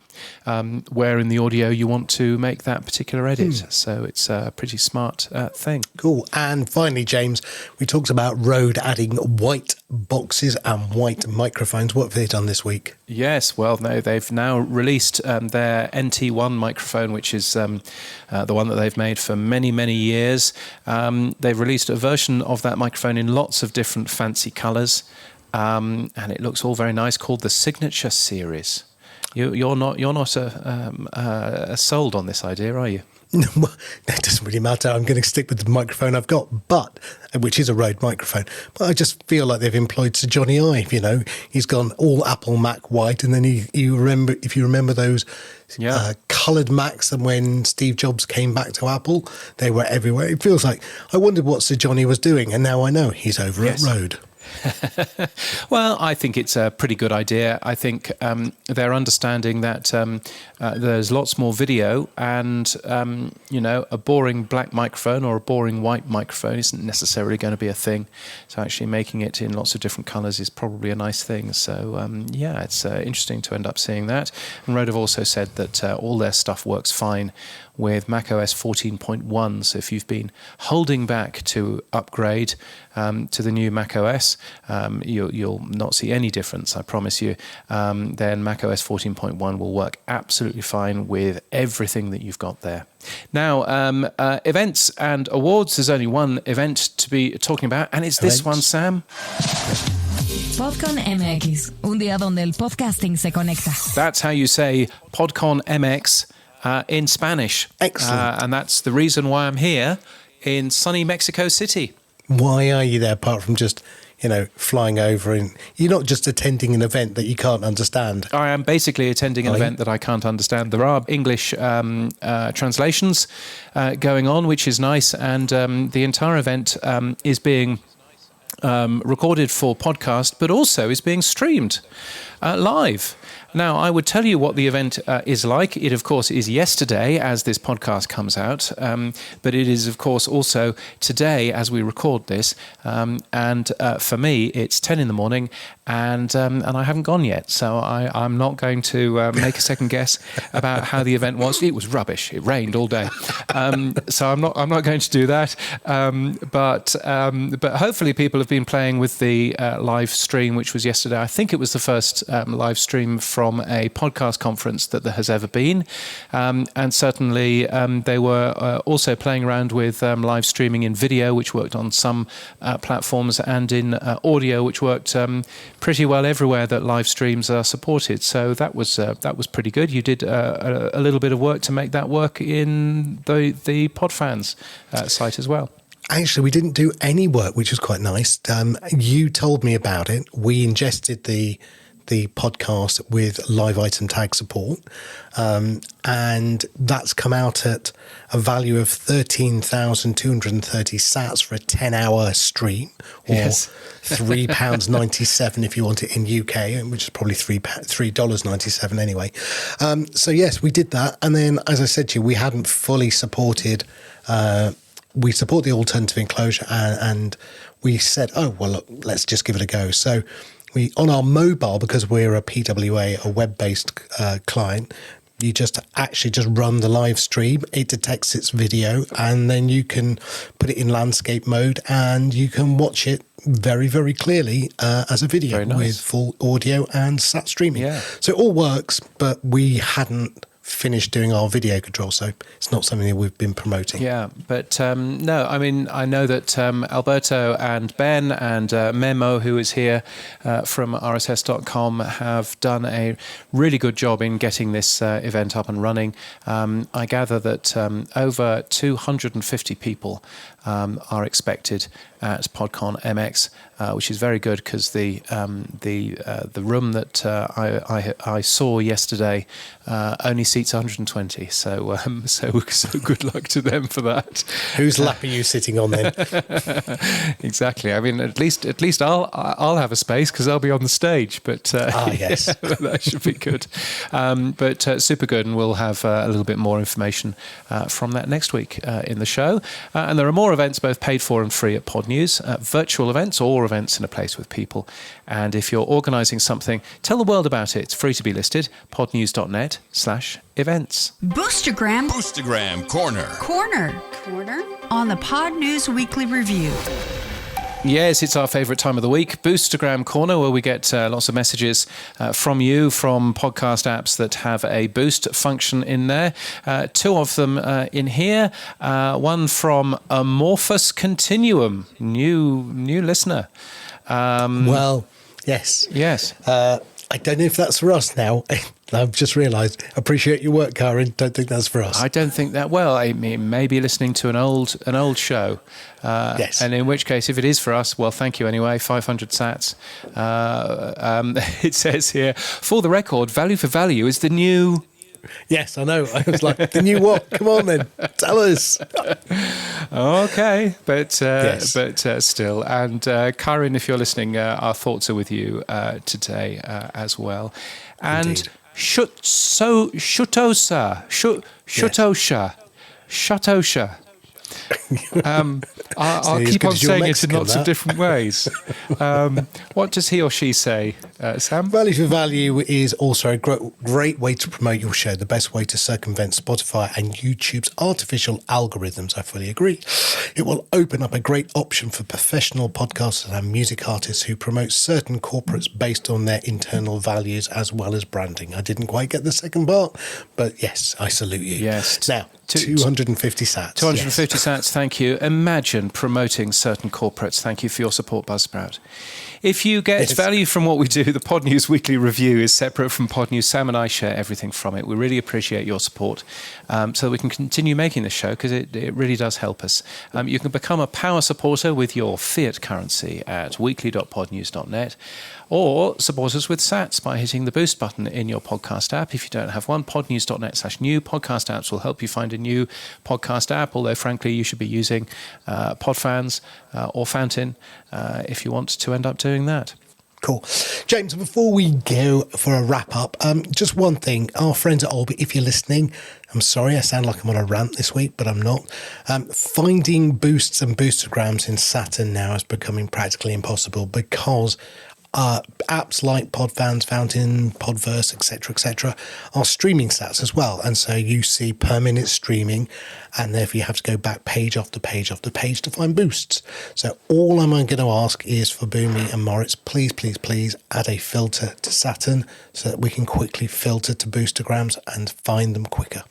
where in the audio you want to make that particular edit. So it's a pretty smart thing. Cool. And finally, James, we talked about Rode adding white boxes and white microphones. What have they done this week? Yes, well, no, they've now released their NT1 microphone, which is the one that they've made for many, many years. They've released a version of that microphone in lots of different fancy colours. and it looks all very nice, called the Signature Series. You're not sold on this idea, are you? Well, that doesn't really matter. I'm going to stick with the microphone I've got, which is a Rode microphone. But I just feel like they've employed Sir Johnny Ive. He's gone all Apple Mac white, and then if you remember those coloured Macs, and when Steve Jobs came back to Apple, they were everywhere. It feels like I wondered what Sir Johnny was doing, and now I know he's over at Rode. Well, I think it's a pretty good idea. I think they're understanding that there's lots more video, and a boring black microphone or a boring white microphone isn't necessarily going to be a thing. So actually making it in lots of different colours is probably a nice thing. So it's interesting to end up seeing that. And Rode have also said that all their stuff works fine with macOS 14.1. So if you've been holding back to upgrade to the new macOS, you'll not see any difference, I promise you. Then macOS 14.1 will work absolutely fine with everything that you've got there. Now, events and awards. There's only one event to be talking about, and it's this one, Sam. PodCon MX, un día donde el podcasting se conecta. That's how you say PodCon MX in Spanish. Excellent. And that's the reason why I'm here in sunny Mexico City. Why are you there apart from just, flying over? And you're not just attending an event that you can't understand. I am basically attending an event that I can't understand. There are English translations going on, which is nice. And the entire event is being recorded for podcast, but also is being streamed live. Now, I would tell you what the event is like. It, of course, is yesterday as this podcast comes out, but it is, of course, also today as we record this. And for me, it's 10 in the morning, and I haven't gone yet. So I'm not going to make a second guess about how the event was. It was rubbish. It rained all day. So I'm not going to do that. But hopefully people have been playing with the live stream, which was yesterday. I think it was the first live stream from a podcast conference that there has ever been. And certainly they were also playing around with live streaming in video, which worked on some platforms, and in audio, which worked pretty well everywhere that live streams are supported. So that was pretty good. You did a little bit of work to make that work in the Podfans site as well. Actually, we didn't do any work, which was quite nice. You told me about it. We ingested the podcast with live item tag support, and that's come out at a value of 13,230 sats for a 10-hour stream, or £3.97 if you want it in UK, which is probably $3.97 anyway. So yes, we did that, and then, as I said to you, we hadn't fully supported. We support the alternative enclosure, and we said, oh well, look, let's just give it a go. So we, on our mobile, because we're a PWA, a web-based client, you just run the live stream. It detects its video, and then you can put it in landscape mode, and you can watch it very, very clearly as a video with full audio and sat streaming. Yeah. So it all works, but we hadn't finished doing our video control, so it's not something that we've been promoting. Yeah, but no, I mean, I know that Alberto and Ben and Memo, who is here from RSS.com, have done a really good job in getting this event up and running. I gather that over 250 people are expected at PodCon MX, which is very good, because the room that I saw yesterday only seats 120. So good luck to them for that. Whose lap are you sitting on then? Exactly. I mean, at least I'll have a space, because I'll be on the stage. But yes, that should be good. But super good, and we'll have a little bit more information from that next week in the show. And there are more events, both paid for and free, at Pod News, virtual events or events in a place with people. And if you're organising something, tell the world about it. It's free to be listed, podnews.net/events. Boostergram Corner on the Pod News Weekly Review. Yes, it's our favourite time of the week, Boostergram Corner, where we get lots of messages from you, from podcast apps that have a boost function in there. Two of them in here. One from Amorphous Continuum, new listener. Well, Yes. Yes. I don't know if that's for us now. I've just realised. Appreciate your work, Karen. Don't think that's for us. I don't think that. Well, I mean, maybe listening to an old show. Yes. And in which case, if it is for us, well, thank you anyway. 500 sats. It says here, for the record, value for value is the new. Yes, I know. I was like, the new what? Come on then, tell us. Okay, but Yes. still. And Karen, if you're listening, our thoughts are with you today as well. And Indeed. Shutosha. I'll as keep good on as your saying it in Mexican, lots of that. different ways. What does he or she say, Sam? Value for value is also a great way to promote your show, the best way to circumvent Spotify and YouTube's artificial algorithms. I fully agree. It will open up a great option for professional podcasters and music artists who promote certain corporates based on their internal values as well as branding. I didn't quite get the second part, but yes, I salute you. Yes. Now, 250 sats. 250 sats, thank you. Imagine promoting certain corporates. Thank you for your support, Buzzsprout. If you get value from what we do, the Pod News Weekly Review is separate from Pod News. Sam and I share everything from it. We really appreciate your support so that we can continue making this show because it really does help us. You can become a power supporter with your fiat currency at weekly.podnews.net or support us with sats by hitting the boost button in your podcast app. If you don't have one, podnews.net/new. Podcast apps will help you find a new podcast app, although frankly you should be using Podfans or Fountain if you want to end up doing that. Cool. James, before we go for a wrap up, just one thing. Our friends at Albi, if you're listening, I'm sorry, I sound like I'm on a rant this week, but I'm not. Finding boosts and boostograms in Saturn now is becoming practically impossible because apps like Podfans, Fountain, Podverse, etc., are streaming stats as well. And so you see per minute streaming, and therefore you have to go back page after page after page to find boosts. So all I'm going to ask is for Boomy and Moritz, please add a filter to Saturn so that we can quickly filter to boostograms and find them quicker.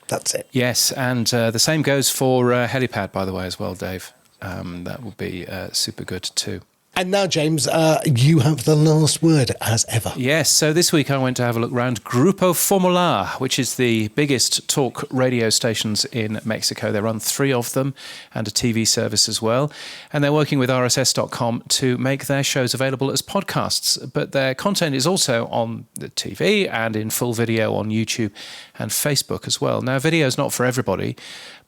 That's it. Yes, and the same goes for Helipad, by the way, as well, Dave. That would be super good too. And now, James, you have the last word, as ever. Yes, so this week I went to have a look around Grupo Formular, which is the biggest talk radio stations in Mexico. They run 3 of them and a TV service as well. And they're working with RSS.com to make their shows available as podcasts. But their content is also on the TV and in full video on YouTube and Facebook as well. Now, video is not for everybody.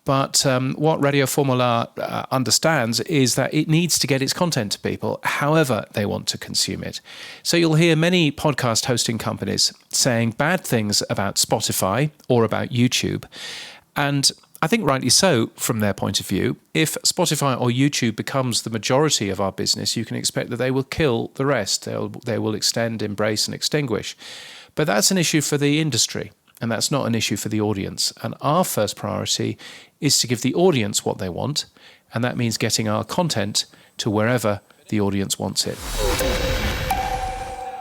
But what Radio Formular understands is that it needs to get its content to people however they want to consume it. So you'll hear many podcast hosting companies saying bad things about Spotify or about YouTube. And I think rightly so from their point of view. If Spotify or YouTube becomes the majority of our business, you can expect that they will kill the rest. They will extend, embrace and extinguish. But that's an issue for the industry. And that's not an issue for the audience. And our first priority is to give the audience what they want. And that means getting our content to wherever the audience wants it.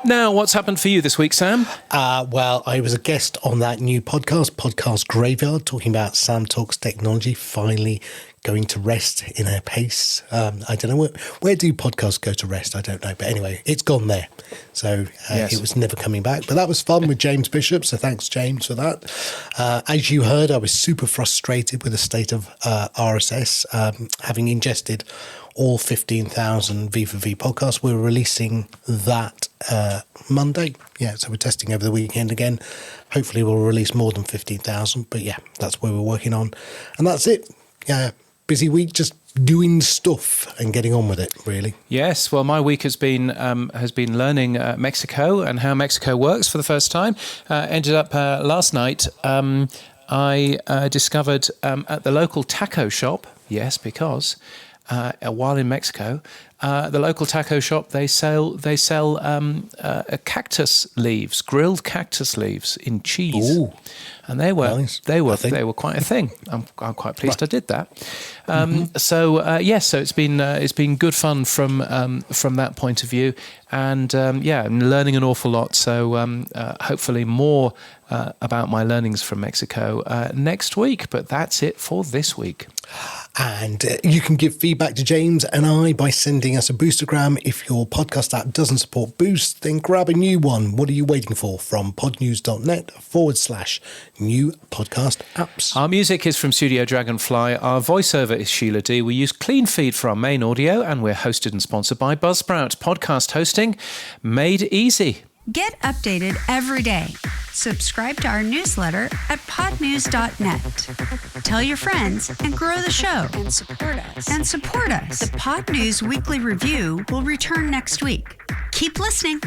Now, what's happened for you this week, Sam? Well, I was a guest on that new Podcast Graveyard, talking about Sam Talks Technology finally going to rest in a pace. I don't know, where do podcasts go to rest? I don't know. But anyway, it's gone there. So Yes. It was never coming back. But that was fun with James Bishop. So thanks, James, for that. As you heard, I was super frustrated with the state of RSS, having ingested all 15,000 V4V podcasts. We're releasing that Monday. Yeah, so we're testing over the weekend again. Hopefully we'll release more than 15,000. But yeah, that's where we're working on. And that's it. Yeah, busy week, just doing stuff and getting on with it, really. Yes, well, my week has been learning Mexico and how Mexico works for the first time. Ended up last night, I discovered at the local taco shop, yes, because while in Mexico, the local taco shop, they sell cactus leaves, grilled cactus leaves in cheese. Ooh, and they were quite a thing. I'm quite pleased I did that. So it's been good fun from that point of view, and I'm learning an awful lot. So hopefully more about my learnings from Mexico next week. But that's it for this week. And you can give feedback to James and I by sending us a Boostergram. If your podcast app doesn't support Boost, then grab a new one. What are you waiting for? From podnews.net/new podcast apps. Our music is from Studio Dragonfly. Our voiceover is Sheila D. We use Clean Feed for our main audio, and we're hosted and sponsored by Buzzsprout. Podcast hosting made easy. Get updated every day. Subscribe to our newsletter at podnews.net. Tell your friends and grow the show. And support us. The Pod News Weekly Review will return next week. Keep listening.